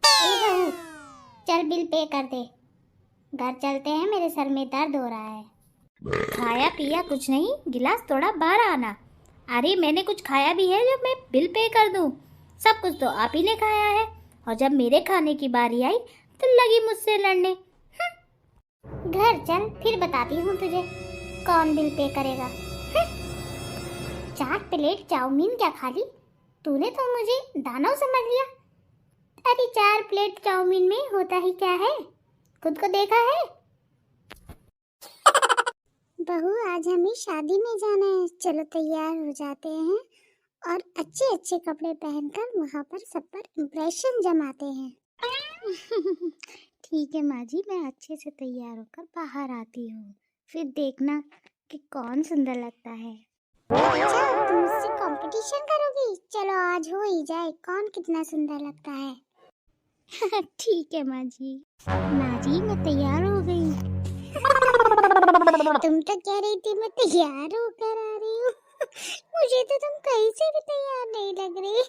बहू, चल बिल पे कर दे, घर चलते हैं, मेरे सर में दर्द हो रहा है। खाया पिया कुछ नहीं, गिलास थोड़ा बाहर आना। अरे मैंने कुछ खाया भी है जो मैं बिल पे कर दूं? सब कुछ तो आप ही ने खाया है और जब मेरे खाने की बारी आई तो लगी मुझसे लड़ने। घर चल, फिर बताती हूँ तुझे कौन बिल पे करेगा। 4 प्लेट चाउमीन क्या खा ली तूने? तो मुझे दानव समझ लिया। अरे 4 प्लेट चाउमीन में होता ही क्या है, खुद को देखा है? बहू, आज हमें शादी में जाना है, चलो तैयार हो जाते हैं और अच्छे अच्छे कपड़े पहनकर वहाँ पर सब पर इम्प्रेशन जमाते हैं। ठीक है माँ जी, मैं अच्छे से तैयार होकर बाहर आती हूँ, फिर देखना कि कौन सुंदर लगता है। अच्छा, तुम मुझसे कंपटीशन करोगी? चलो आज हो ही जाए कौन कितना सुंदर लगता है। ठीक है माँ जी। माँ जी, मैं तैयार हो गई। तुम तो कह रही थी मैं तैयार होकर आ रही हूँ। मुझे तो तुम कहीं से भी तैयार नहीं लग रही।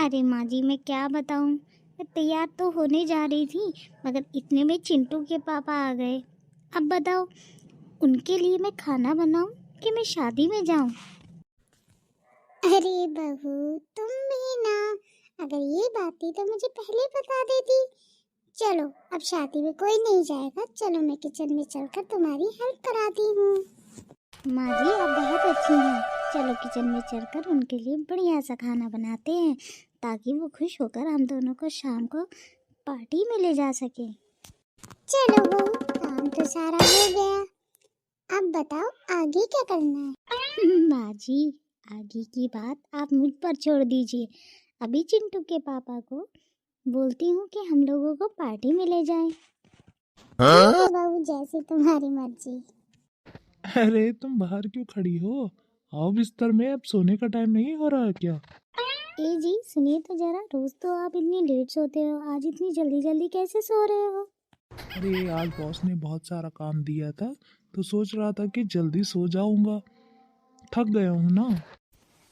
अरे माँ जी, मैं क्या बताऊँ, मैं तैयार तो होने जा रही थी मगर इतने में चिंटू के पापा आ गए। अब बताओ, उनके लिए मैं खाना बनाऊं कि मैं शादी में जाऊं? अरे बहू, तुम भी ना, अगर ये बात थी तो मुझे पहले बता देती। चलो, अब शादी में कोई नहीं जाएगा, चलो मैं किचन में चलकर तुम्हारी हेल्प कराती हूँ। माँ जी, आप बहुत अच्छी हैं, चलो किचन में चलकर उनके लिए बढ़िया सा खाना बनाते हैं, ताकि वो खुश होकर हम दोनों को शाम को पार्टी में ले जा सके। चलो बहू, काम तो सारा हो गया, अब बताओ आगे क्या करना है। माँ जी, आगे की बात आप मुझ पर छोड़ दीजिए। अभी चिंटू के पापा को बोलती हूँ कि हम लोगों को पार्टी में ले जाएं। ठीक है बहू, जैसी तुम्हारी मर्जी। अरे तुम बाहर क्यों खड़ी हो? आओ बिस्तर में, अब सोने का टाइम नहीं हो रहा है क्या? ए जी सुनिए तो जरा, रोज तो आप इतनी लेट सोते हो, आज इतनी जल्दी जल्दी कैसे सो रहे हो? अरे आज बॉस ने बहुत सारा काम दिया था, तो सोच रहा था कि जल्दी सो जाऊंगा, थक गया हूँ ना।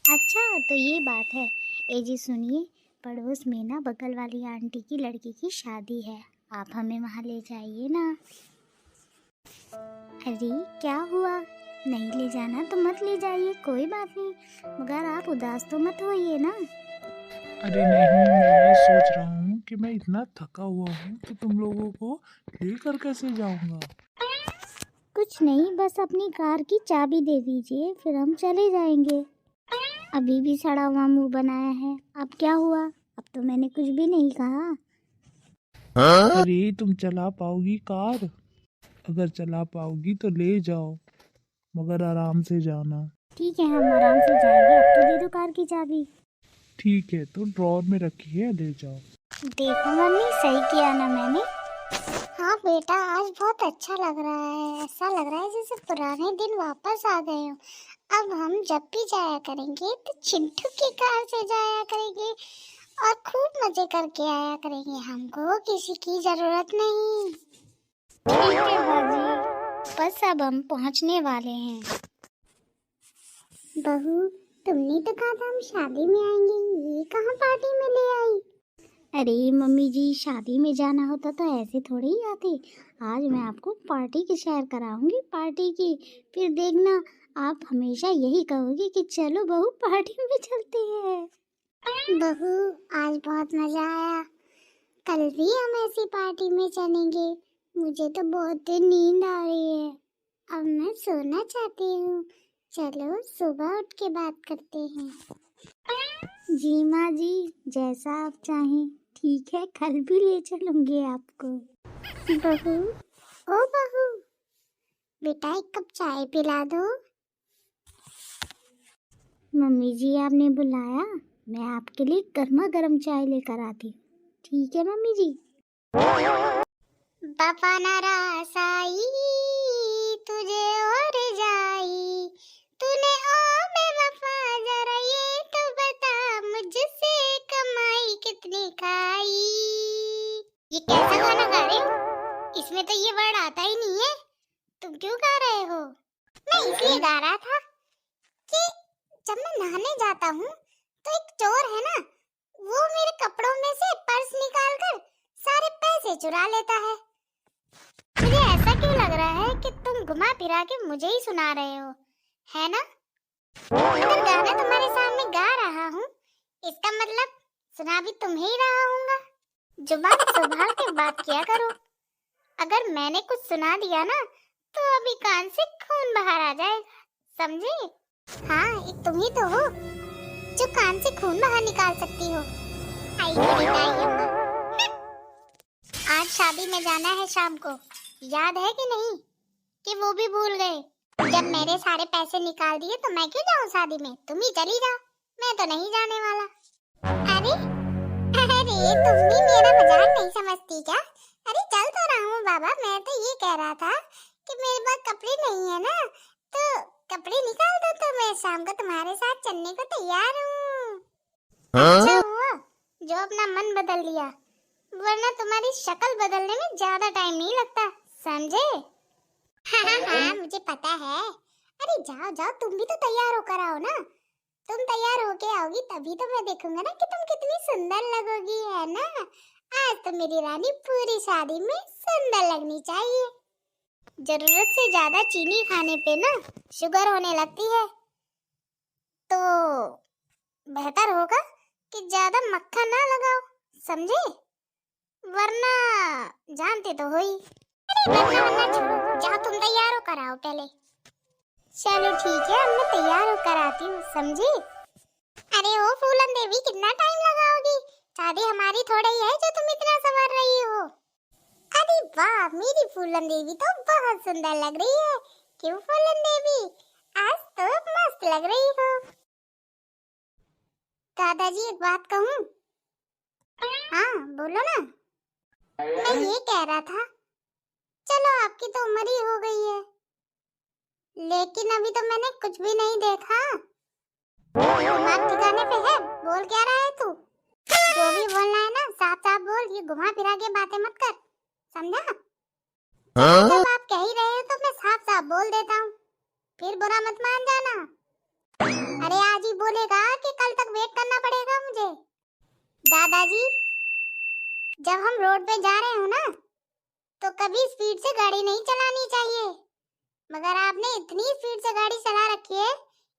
अच्छा तो ये बात है। ए जी सुनिए, पड़ोस में ना बगल वाली आंटी की लड़की की शादी है, आप हमें वहाँ ले जाइए ना। अरे क्या हुआ, नहीं ले जाना तो मत ले जाइए, कोई बात नहीं, मगर आप उदास तो मत होइए ना। अरे नहीं, मैं ये सोच रहा हूँ कि मैं इतना थका हुआ हूँ तो तुम लोगों को लेकर कैसे जाऊंगा। कुछ नहीं, बस अपनी कार की चाबी दे दीजिए, फिर हम चले जाएंगे। अभी भी सड़ा हुआ मुंह बनाया है, अब क्या हुआ? अब तो मैंने कुछ भी नहीं कहा। अरे तुम चला पाओगी कार? अगर चला पाओगी तो ले जाओ, मगर आराम से जाना। ठीक है, हम आराम से जाएंगे, अब तो दे दो कार की चाबी। ठीक है, तो ड्रॉर में रखी है, ले जाओ। देखो मम्मी, सही किया ना मैंने। हाँ बेटा, आज बहुत अच्छा लग रहा है, ऐसा लग रहा है जैसे पुराने दिन वापस आ गए हो। अब हम जब भी जाया करेंगे तो चिंटू की कार से जाया करेंगे और खूब मजे करके आया करेंगे, हमको किसी की जरूरत नहीं। ठीक है बाजी, बस अब हम पहुंचने वाले हैं। बहू, तुमने तो कहा था हम शादी में आएंगे, ये कहाँ पार्टी में ले आई? अरे मम्मी जी, शादी में जाना होता तो ऐसे थोड़ी ही आती। आज मैं आपको पार्टी की सैर कराऊंगी, पार्टी की, फिर देखना आप हमेशा यही कहोगे कि चलो बहू पार्टी में चलते हैं। बहू, आज बहुत मजा आया, कल भी हम ऐसी पार्टी में चलेंगे। मुझे तो बहुत देर नींद आ रही है, अब मैं सोना चाहती हूँ। चलो सुबह उठ के बात करते हैं। जी माँ जी, जैसा आप चाहें। ठीक है, कल भी ले चलूंगी आपको। बहू, ओ बहू, बेटा एक कप चाय पिला दो। मम्मी जी आपने बुलाया, मैं आपके लिए गर्मा गर्म चाय लेकर आती हूँ। ठीक है मम्मी जी। बापा नारासाई तुझे और जाई, तूने ओ बेवफा जरा ये तो बता, मुझसे कमाई कितनी खाई। ये कैसा गाना गा रहे हो? इसमें तो ये वर्ड आता ही नहीं है, तुम क्यों गा रहे हो? मैं इसलिए गा रहा था कि जब मैं नहाने जाता हूँ तो एक चोर है ना, वो मेरे कपड़ों में से पर्स निकाल कर सारे पैसे चुरा लेता है। मुझे ऐसा क्यों लग रहा है कि तुम घुमा फिरा के मुझे ही सुना रहे हो, है ना? अगर गाना तुम्हारे सामने गा रहा हूँ, इसका मतलब सुना भी तुम्हें ही रहा हूँगा। जुबान संभाल के बात किया करो, अगर मैंने कुछ सुना दिया ना तो अभी कान से खून बाहर आ जाएगा, समझे? हाँ, एक तुम ही तो हो जो कान से खून बाहर निकाल सकती हो। आई मेरी दाई अम्मा। आज शादी में जाना है शाम को, याद है कि नहीं? कि वो भी भूल गए? जब मेरे सारे पैसे निकाल दिए तो मैं क्यों जाऊँ शादी में, तुम ही चली जाओ, मैं तो नहीं जाने वाला। अरे अरे, तुम भी मेरा मजाक नहीं समझती क्या? अरे चल तो रहा हूँ बाबा, मैं तो ये कह रहा था कि मेरे पास कपड़े नहीं है ना, तो कपड़े निकाल दो तो मैं शाम को तुम्हारे साथ चलने को तैयार हूँ। अच्छा हुआ जो अपना मन बदल लिया, वरना तुम्हारी शक्ल बदलने में ज्यादा टाइम नहीं लगता, समझे? हाँ, मुझे पता है। अरे जाओ जाओ, तुम भी तो तैयार होकर आओ ना। तुम तैयार होके आओगी तभी तो मैं देखूंगा ना कि तुम कितनी सुंदर लगोगी, है ना? आज तो मेरी रानी पूरी शादी में सुंदर लगनी चाहिए। जरूरत से ज्यादा चीनी खाने पे ना शुगर होने लगती है, तो बेहतर होगा कि ज्यादा मक्खन ना लगाओ, समझे? वरना जानते तो हो ही। अरे वरना छोड़ो, जाओ तुम तैयार हो कर आओ पहले। चलो ठीक है, अब मैं तैयार होकर आती हूँ, समझी? अरे ओ फूलन देवी, कितना टाइम लगाओगी? शादी हमारी थोड़ा ही है जो तुम इतना संवर रही हो। अरे वाह, मेरी फूलन देवी तो बहुत सुंदर लग रही है। क्यों फूलन देवी, आज तो मस्त लग रही हो। दादाजी एक बात कहूँ? हाँ बोलो ना। मैं ये कह रहा था, चलो आपकी तो उम्र ही हो गई है, लेकिन अभी तो मैंने कुछ भी नहीं देखा। दिमाग ठिकाने पे है? बोल क्या रहा है तू? जो भी बोलना है ना साफ साफ बोल, ये घुमा फिरा के बातें मत कर, समझा? जब आप कह ही रहे हो तो मैं साफ साफ बोल देता हूँ, फिर बुरा मत मान जाना। अरे आज ही बोलेगा कि कल तक वेट करना पड़ेगा मुझे? दादाजी, जब हम रोड पे जा रहे हो ना तो कभी स्पीड से गाड़ी नहीं चलानी चाहिए, मगर आपने इतनी स्पीड से गाड़ी चला रखी है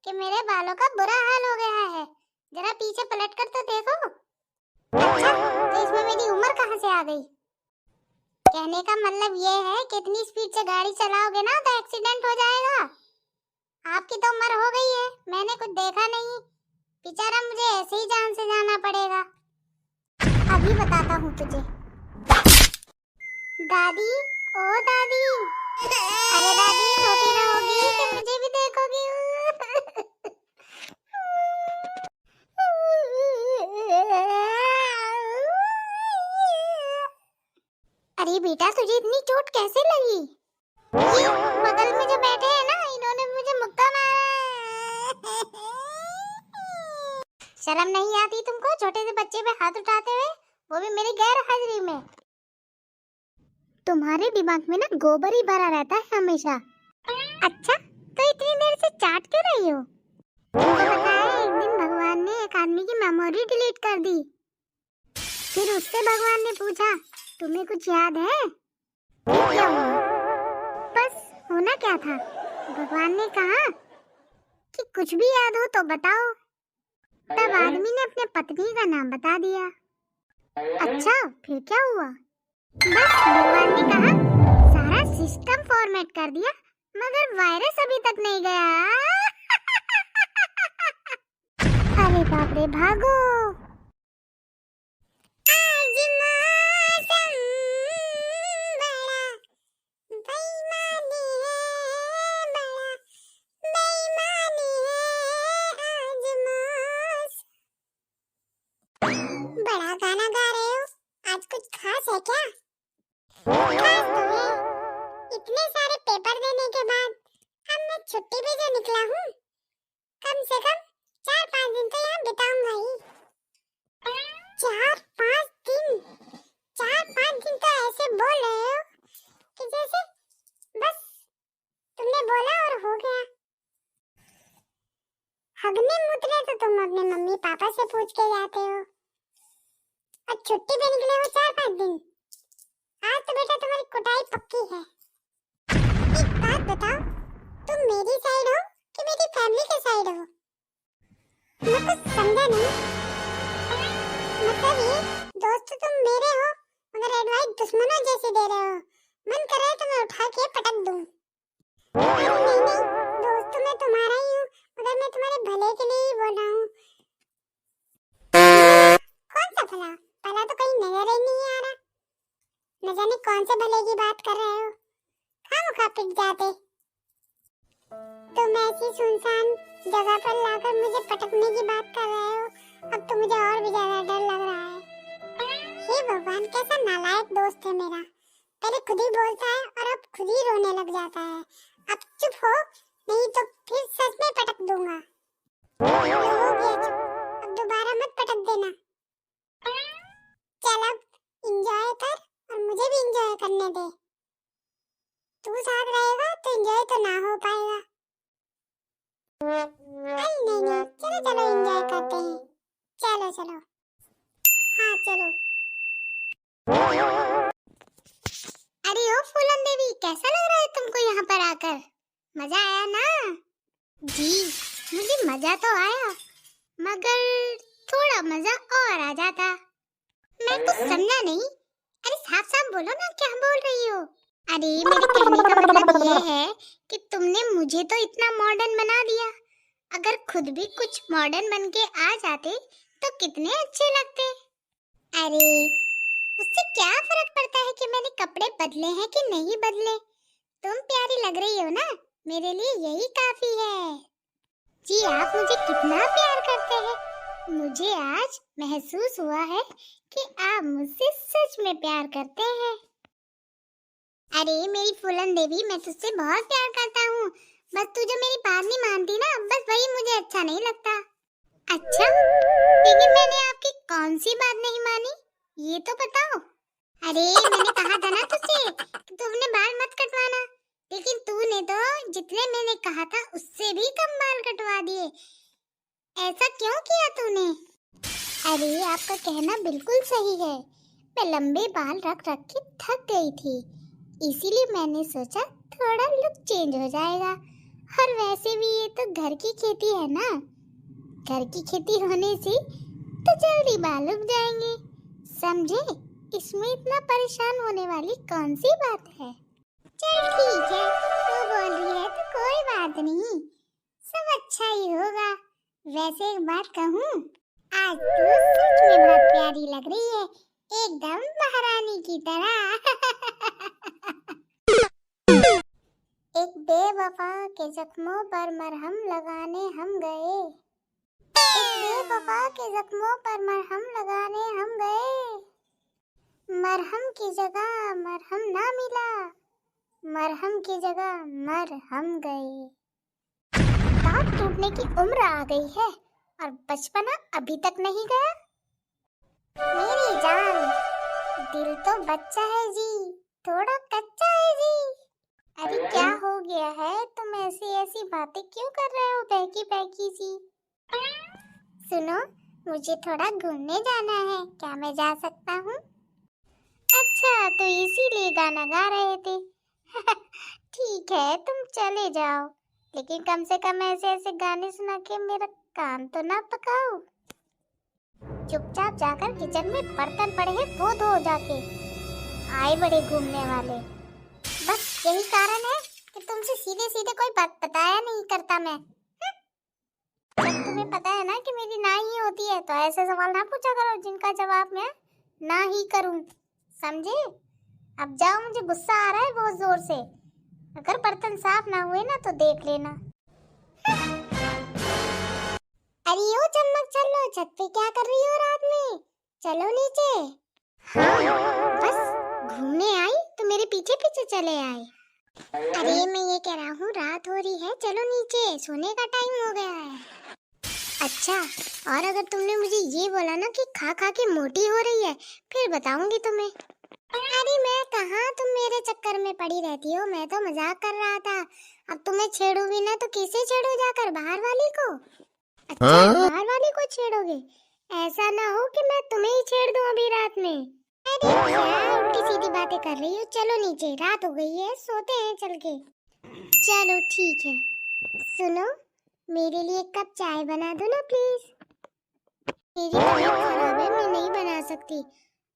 कि मेरे बालों का बुरा हाल हो गया है। जरा पीछे पलट कर तो देखो। अच्छा, तो इसमें मेरी उम्र कहाँ से आ गई? कहने का मतलब ये है कि इतनी स्पीड से गाड़ी चलाओगे ना तो एक्सीडेंट हो जाएगा। आपकी तो उम्र हो गई है, मैंने कुछ देखा नहीं, बेचारा मुझे ऐसे ही जान से जाना पड़ेगा। अभी बताता हूँ तुझे। दादी, ओ दादी, अरे दादी सोती रहोगी कि मुझे भी देखोगी? अरे बेटा, तुझे इतनी चोट कैसे लगी? ये बगल में जो बैठे हैं ना, इन्होंने मुझे मुक्का मारा। शर्म नहीं आती तुमको छोटे से बच्चे पे हाथ उठाते हुए, वो भी मेरी गैर हाजिरी में? तुम्हारे दिमाग में ना गोबर ही भरा रहता है हमेशा। अच्छा, तो इतनी देर से चाट क्यों रही हो? तुमको पता है एक दिन भगवान ने एक आदमी की मेमोरी डिलीट कर दी। फिर उससे भगवान ने पूछा, तुम्हें कुछ याद है? फिर क्या हुआ? बस होना क्या था, भगवान ने कहा कि कुछ भी याद हो तो बताओ। तब आदमी ने अपने पत्नी का नाम बता दिया। अच्छा, फिर क्या हुआ? बस भगवान ने कहा सारा सिस्टम फॉर्मेट कर दिया, मगर वायरस अभी तक नहीं गया। अरे बाप रे, भागो। आज मौसम बड़ा बेईमानी है, बड़ा बेईमानी है आज मौसम। बड़ा गाना गा रहे हो, आज कुछ खास है क्या? खास तो है, इतने सारे पेपर देने के बाद अब मैं छुट्टी पे जो निकला हूँ, कम से कम 4-5 दिन तो यहाँ बिताऊंगा ही। 4-5 दिन? 4-5 दिन तो ऐसे बोल रहे हो कि जैसे बस तुमने बोला और हो गया। हगने मुतने तो तुम अपने मम्मी पापा से पूछ के जाते हो, और छुट्टी पे निकले हो 4-5 दिन। आज तो बेटा तुम्हारी कुटाई पक्की है। एक बात बताओ, तुम मेरी साइड हो कि मेरी फैमिली के साइड हो? मैं कुछ समझा नहीं। मतलब ये दोस्त तुम मेरे हो, मगर एडवाइस दुश्मनों जैसे दे रहे हो। मन कर रहा है तुम्हें उठा के पटक दूं। अरे नहीं, दोस्त मैं तुम्हारा ही हूँ, मगर मैं तुम्हारे भले के लिए ही बोल रहा हूँ। कौन सा भला? भला तो कहीं नजर ही नहीं आ रहा। न जाने कौन से भले की बात कर रहे हो, खामखा पिट जाते। तुम ऐसी सुनसान जगह पर लाकर मुझे पटकने की बात कर रहे हो, अब तो मुझे और भी ज्यादा डर लग रहा है। हे भगवान, कैसा नालायक दोस्त है मेरा, पहले खुद ही बोलता है और अब खुद ही रोने लग जाता है। अब चुप हो, नहीं तो फिर सच में पटक दूंगा। हो गया चुप, अब दोबारा मत पटक देना। चल अब एंजॉय कर और मुझे भी एंजॉय करने दे। तू साथ रहेगा तो एंजॉय तो ना हो पाएगा। नहीं, चलो चलो एंजॉय करते हैं। चलो चलो, हाँ चलो। अरे ओ फूलन देवी, कैसा लग रहा है तुमको यहाँ पर आकर? मजा आया ना? जी, मुझे मजा तो आया, मगर थोड़ा मजा और आ जाता। मैं कुछ समझा नहीं। अरे साफ साफ बोलो ना, क्या बोल रही हो? अरे मेरे कहने का मतलब ये है कि तुमने मुझे तो इतना मॉडर्न बना दिया, अगर खुद भी कुछ मॉडर्न बन के आ जाते तो कितने अच्छे लगते। अरे उससे क्या फर्क पड़ता है कि मैंने कपड़े बदले हैं कि नहीं बदले, तुम प्यारी लग रही हो ना, मेरे लिए यही काफी है। जी आप मुझे कितना प्यार करते हैं, मुझे आज महसूस हुआ है कि आप मुझसे सच में प्यार करते हैं। अरे मेरी फूलन देवी, मैं तुझसे बहुत प्यार करता हूँ, बस तू जो मेरी बात नहीं मानती ना, बस वही मुझे अच्छा नहीं लगता। अच्छा, लेकिन मैंने आपकी कौन सी बात नहीं मानी, ये तो बताओ। अरे मैंने कहा था ना तुझसे कि तू अपने बाल मत कटवाना, लेकिन तूने तो जितने मैंने कहा था उससे भी कम बाल कटवा दिए। ऐसा क्यों किया तूने? अरे आपका कहना बिल्कुल सही है, मैं लंबे बाल रख रख के थक गई थी, इसीलिए मैंने सोचा थोड़ा लुक चेंज हो जाएगा। और वैसे भी ये तो घर की खेती है ना, घर की खेती होने से तो जल्दी बाल उग जाएंगे, समझे? इसमें इतना परेशान होने वाली कौन सी बात है। चल ठीक है, तू बोल रही है तो कोई बात नहीं, सब अच्छा ही होगा। वैसे एक बात कहूँ, आज तू सच में बहुत प्यारी लग रही है, एकदम महारानी की तरह। एक बेवफा के जख्मों पर मरहम लगाने हम गए, एक बेवफा के जख्मों पर मरहम लगाने हम गए, मरहम की जगह मरहम ना मिला, मरहम की जगह मरहम गए। दांत टूटने की उम्र आ गई है और बचपना अभी तक नहीं गया। मेरी जान, दिल तो बच्चा है जी, थोड़ा कच्चा है जी। अरे क्या हो गया है, तुम ऐसी ऐसी बातें क्यों कर रहे हो बहकी बहकी सी? सुनो, मुझे थोड़ा घूमने जाना है, क्या मैं जा सकता हूँ? अच्छा, तो इसीलिए गाना गा रहे थे। ठीक है, तुम चले जाओ, लेकिन कम से कम ऐसे ऐसे गाने सुना के मेरा कान तो ना पकाओ। चुपचाप जाकर किचन में बर्तन पड़े हैं वो धो जाके, आए बड़े घूमने वाले। बस यही कारण है कि तुमसे सीधे सीधे कोई बात बताया नहीं करता मैं। जब तुम्हें पता है ना कि मेरी ना ही होती है तो ऐसे सवाल ना पूछा करो जिनका जवाब मैं ना ही करूं, समझे? अब जाओ, मुझे गुस्सा आ रहा है बहुत जोर से, अगर बर्तन साफ ना हुए ना तो देख लेना। अरे ओ चम्मक, चलो छत पे क्या कर रही हो रात में, चलो नीचे। हाँ, बस घूमने आई तो मेरे पीछे पीछे चले आए। अरे मैं ये कह रहा हूँ, रात हो रही है, चलो नीचे, सोने का टाइम हो गया है। अच्छा, और अगर तुमने मुझे ये बोला ना कि खा खा के मोटी हो रही है, फिर बताऊंगी तुम्हें। अरे मैं कहाँ, तुम मेरे चक्कर में पड़ी रहती हो, मैं तो मजाक कर रहा था। अब तुम्हें छेड़ू भी ना तो किसे छेड़ू, जाकर बाहर वाली को? अच्छा, बाहर वाली को छेड़ोगे? ऐसा ना हो कि मैं तुम्हें ही छेड़ दूं अभी रात में। अरे क्या उल्टी सीधी बातें कर रही हो, चलो नीचे, रात हो गई है, सोते हैं चल के। चलो ठीक है, सुनो, मेरे लिए एक कप चाय बना दो ना प्लीज। मेरी तबीयत खराब है, मैं नहीं बना सकती,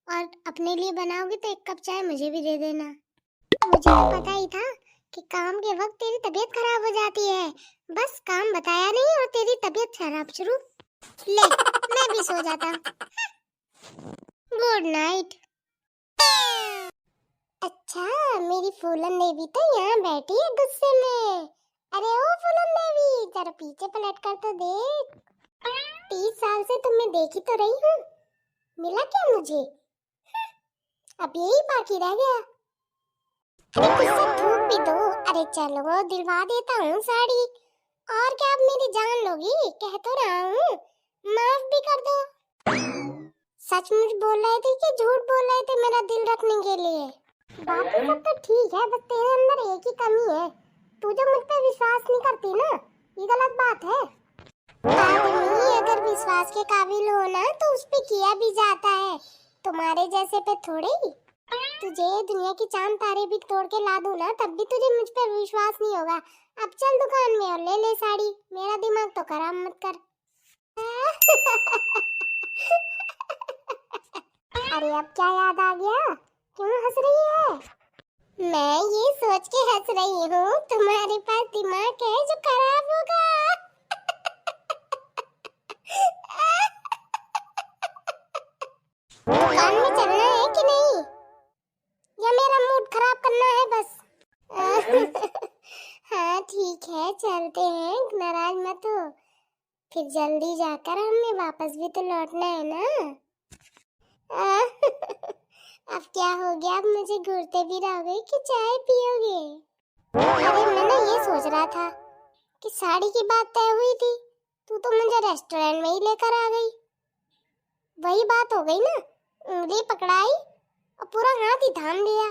और अपने लिए बनाओगी तो एक कप चाय मुझे भी दे देना। मुझे तो पता ही था कि काम के वक्त तेरी तबीयत खराब हो जाती है, बस काम बताया नहीं और तेरी तबीयत खराब शुरू। ले, मैं भी सो जाता हूँ, गुड नाइट। अच्छा, मेरी फूलन देवी तो यहाँ बैठी है गुस्से में। अरे ओ फूलन देवी, जरा पीछे पलट कर तो देख, 30 साल से तुम्हें देखी तो रही हूँ, मिला क्या मुझे? अब यही बाकी रह गया। अरे गुस्सा थूक भी दो, अरे चलो दिलवा देता हूँ साड़ी, और क्या अब मेरी जान लोगी, कह तो रहा हूँ, माफ भी कर दो। सचमुच बोल रहे थे कि झूठ बोल रहे थे मेरा दिल रखने के लिए? बाकी सब तो ठीक है, बस तेरे अंदर एक ही कमी है, तू जो मुझ पे विश्वास नहीं करती ना, ये गलत बात है। आदमी अगर विश्वास के काबिल हो ना तो उस पे किया भी जाता है, तुम्हारे जैसे पे थोड़े ही। तुझे दुनिया की चांद तारे भी तोड़ के ला दूं ना, तब भी तुझे मुझ पे विश्वास नहीं होगा। अब चल दुकान में और ले ले साड़ी, मेरा दिमाग तो खराब मत कर। अरे अब क्या याद आ गया, क्यों हंस रही है? मैं ये सोच के हंस रही हूँ तुम्हारे पास दिमाग है जो खराब होगा। दुकान में चलना है कि नहीं, या मेरा मूड खराब करना है बस? हाँ ठीक है, चलते हैं, नाराज मत हो। फिर जल्दी जाकर हमें वापस भी तो लौटना है ना। अब क्या हो गया, अब मुझे घूरते भी रहोगे कि चाय पियोगे? अरे मैं ना ये सोच रहा था कि साड़ी की बात तय हुई थी, तू तो मुझे रेस्टोरेंट में ही लेकर आ गई। वही बात हो गई ना, उंगली पकड़ाई और पूरा हाथ ही थाम लिया।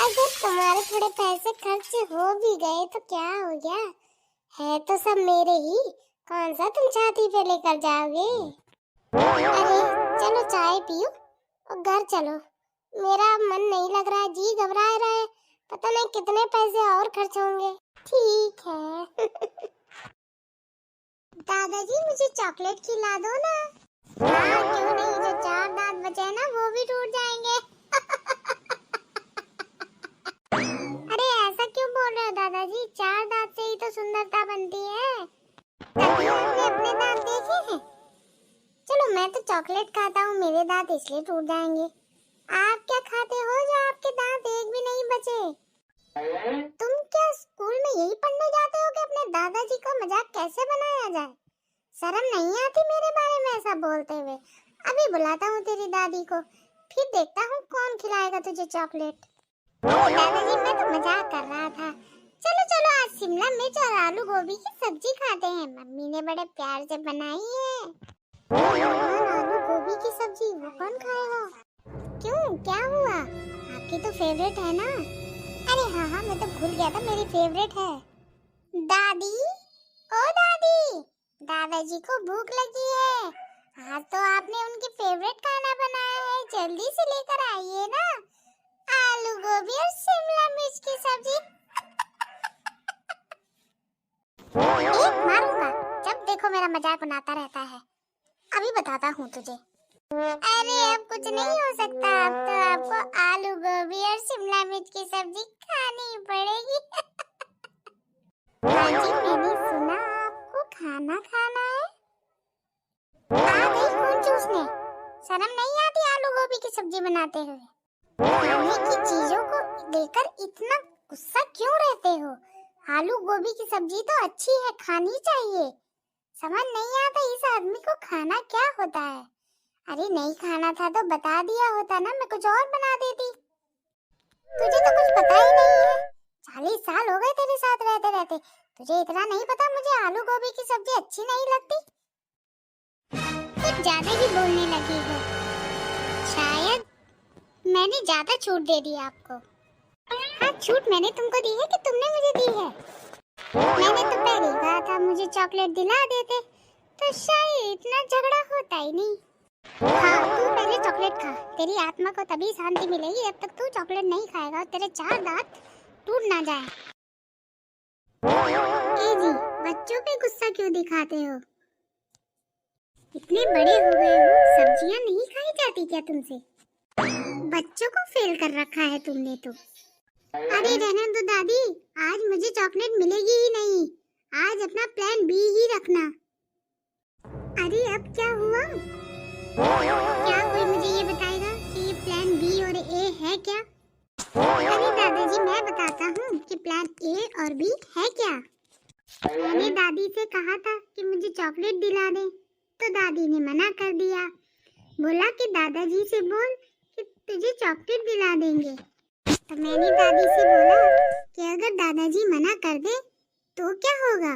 अगर तुम्हारे थोड़े पैसे खर्च हो भी गए तो क्या हो गया, है तो सब मेरे ही, कौन सा तुम छाती पे लेकर जाओगे? अरे चलो चाय पियो और घर चलो, मेरा मन नहीं लग रहा, जी घबरा रहा है, पता नहीं कितने पैसे और खर्च होंगे। ठीक है। दादाजी मुझे चॉकलेट खिला दो ना। हाँ क्यों नहीं, जो 4 दांत बचे हैं ना वो भी टूट जाएंगे। अरे ऐसा क्यों बोल रहे हो दादाजी, 4 दांत से ही तो सुंदरता बनती है। कभी आपने अपने दांत देखे हैं? चलो मैं तो चॉकलेट खाता हूँ, मेरे दांत इसलिए टूट जाएंगे। आप क्या खाते हो जो आपके दांत एक भी नहीं बचे? तुम क्या स्कूल में यही पढ़ने जाते हो कि अपने दादाजी को मजाक कैसे बनाया जाए? शर्म नहीं आती मेरे बारे में ऐसा बोलते हुए? अभी बुलाता हूँ तेरी दादी को, फिर देखता हूँ कौन खिलाएगा तुझे चॉकलेट। दादाजी मैं तो मजाक कर रहा था। चलो चलो आज शिमला मिर्च और आलू गोभी की सब्जी खाते हैं, मम्मी ने बड़े प्यार से बनाई है। आलू गोभी की सब्जी वो कौन खाएगा? क्यों क्या हुआ, आपकी तो फेवरेट है ना? अरे हाँ हाँ मैं तो भूल गया था, मेरी फेवरेट है। दादी ओ दादी, दादाजी को भूख लगी है, आज तो आपने उनकी फेवरेट खाना बनाया है, जल्दी से लेकर आइए ना, आलू गोभी और शिमला मिर्च की सब्जी। एक मारूंगा, जब देखो मेरा मजाक बनाता रहता है। अभी बताता हूँ तुझे। अरे अब कुछ नहीं हो सकता, अब तो आपको आलू गोभी और शिमला मिर्च की सब्जी खानी पड़ेगी। हाँ जी मैंने सुना आपको खाना खाना है। आ गई खून चूसने, शर्म नहीं आती आलू गोभी की सब्जी बनाते हुए? खाने की चीजों को लेकर इतना गुस्सा क्यों रहते हो? आलू गोभी की सब्जी तो अच्छी है, खानी चाहिए। समझ नहीं आता इस आदमी को खाना क्या होता है। अरे नहीं खाना था तो बता दिया होता ना, मैं कुछ और बना देती। तुझे तो कुछ पता ही नहीं है, 40 साल हो गए तेरे साथ रहते रहते, तुझे इतना नहीं पता मुझे आलू गोभी की सब्जी अच्छी नहीं लगती? कुछ ज्यादा ही बोलने लगी हो, शायद मैंने ज्यादा छूट दे दी आपको। हाँ छूट मैंने तुमको दी है कि तुमने मुझे दी है? मैंने तो पहले ही कहा था मुझे चॉकलेट दिला देते तो शायद इतना झगड़ा होता ही नहीं। हाँ तू पहले चॉकलेट खा, तेरी आत्मा को तभी शांति मिलेगी, जब तक तू चॉकलेट नहीं खाएगा और तेरे 4 दांत टूट ना जाए। ए जी बच्चों पे गुस्सा क्यों दिखाते हो? इतने बड़े हो गए हो, सब्जियां नहीं खाई जाती क्या तुमसे? बच्चों को फेल कर रखा है तुमने तो। अरे रहने दो दादी, आज मुझे चॉकलेट मिलेगी ही नहीं, आज अपना प्लान बी ही रखना। अरे अब क्या हुआ? क्या कोई मुझे ये बताएगा कि ये प्लान बी और ए है क्या? अरे दादाजी मैं बताता हूँ कि प्लान ए और बी है क्या। मैंने दादी से कहा था कि मुझे चॉकलेट दिला दे, तो दादी ने मना कर दिया, बोला कि दादाजी से बोल कि तुझे चॉकलेट दिला देंगे। तो मैंने दादी से बोला कि अगर दादाजी मना कर दे तो क्या होगा?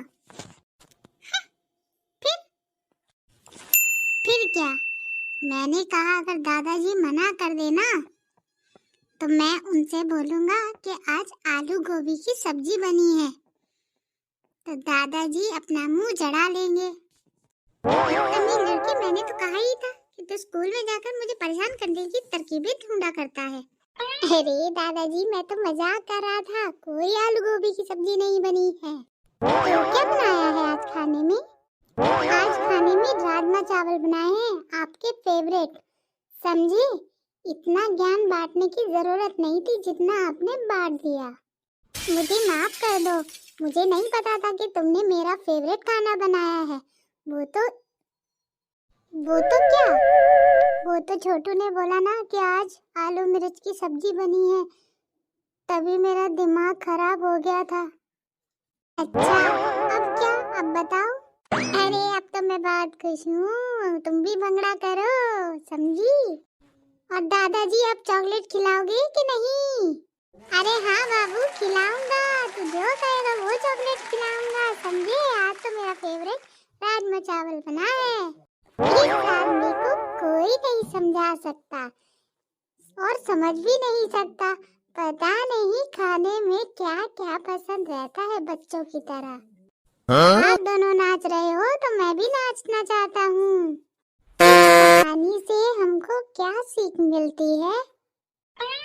फिर क्या? मैंने कहा अगर दादाजी मना कर देना तो मैं उनसे बोलूंगा कि आज आलू गोभी की सब्जी बनी है, तो दादाजी अपना मुंह जड़ा लेंगे। अम्मी लड़की मैंने तो कहा ही था कि तू स्कूल में जाकर मुझे परेशान करने की तरकीबें ढूंढा करता है। अरे दादाजी मैं तो मजाक कर रहा था, कोई आलू गोभी की सब्जी नहीं बनी है। तो क्या बनाया है आज खाने में? आज खाने में राजमा चावल बनाए हैं, आपके फेवरेट, समझे? इतना ज्ञान बांटने की जरूरत नहीं थी जितना आपने बांट दिया। मुझे माफ कर दो, मुझे नहीं पता था कि तुमने मेरा फेवरेट खाना बनाया है। वो तो क्या? वो तो छोटू ने बोला ना कि आज आलू मिर्च की सब्जी बनी है, तभी मेरा दिमाग खराब हो गया था। अच्छा, अब क्या? अब बताओ। अरे अब तो मैं बहुत खुश हूँ, तुम भी भंगड़ा करो, समझी? और दादाजी अब चॉकलेट खिलाओगे कि नहीं? अरे हाँ बाबू, खिलाऊंगा, तू जो कहेगा वो चॉकलेट खिलाऊंगा, समझे? आज तो मेरा फेवरेट राजमा चावल बना है। इस आदमी को कोई नहीं समझा सकता और समझ भी नहीं सकता। पता नहीं खाने में क्या क्या पसंद रहता है बच्चों की तरह। आप दोनों नाच रहे हो तो मैं भी नाचना चाहता हूँ। कहानी से हमको क्या सीख मिलती है?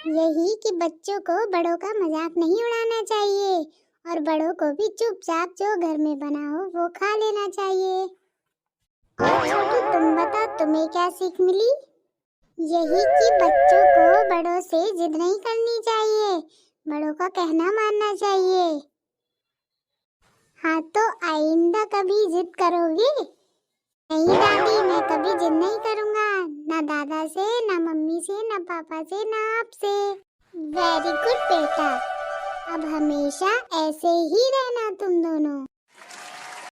यही कि बच्चों को बड़ों का मजाक नहीं उड़ाना चाहिए और बड़ों को भी चुपचाप जो घर में बना हो वो खा लेना चाहिए। और छोटू, तुम बताओ, तुम्हें क्या सीख मिली? यही कि बच्चों को बड़ों से जिद नहीं करनी चाहिए, बड़ों का कहना मानना चाहिए। हाँ तो आइंदा कभी जिद करोगे? नहीं दादी, मैं कभी जिद नहीं करूँगा, ना दादा से, ना मम्मी से, ना पापा से, ना आपसे। वेरी गुड बेटा, अब हमेशा ऐसे ही रहना तुम दोनों।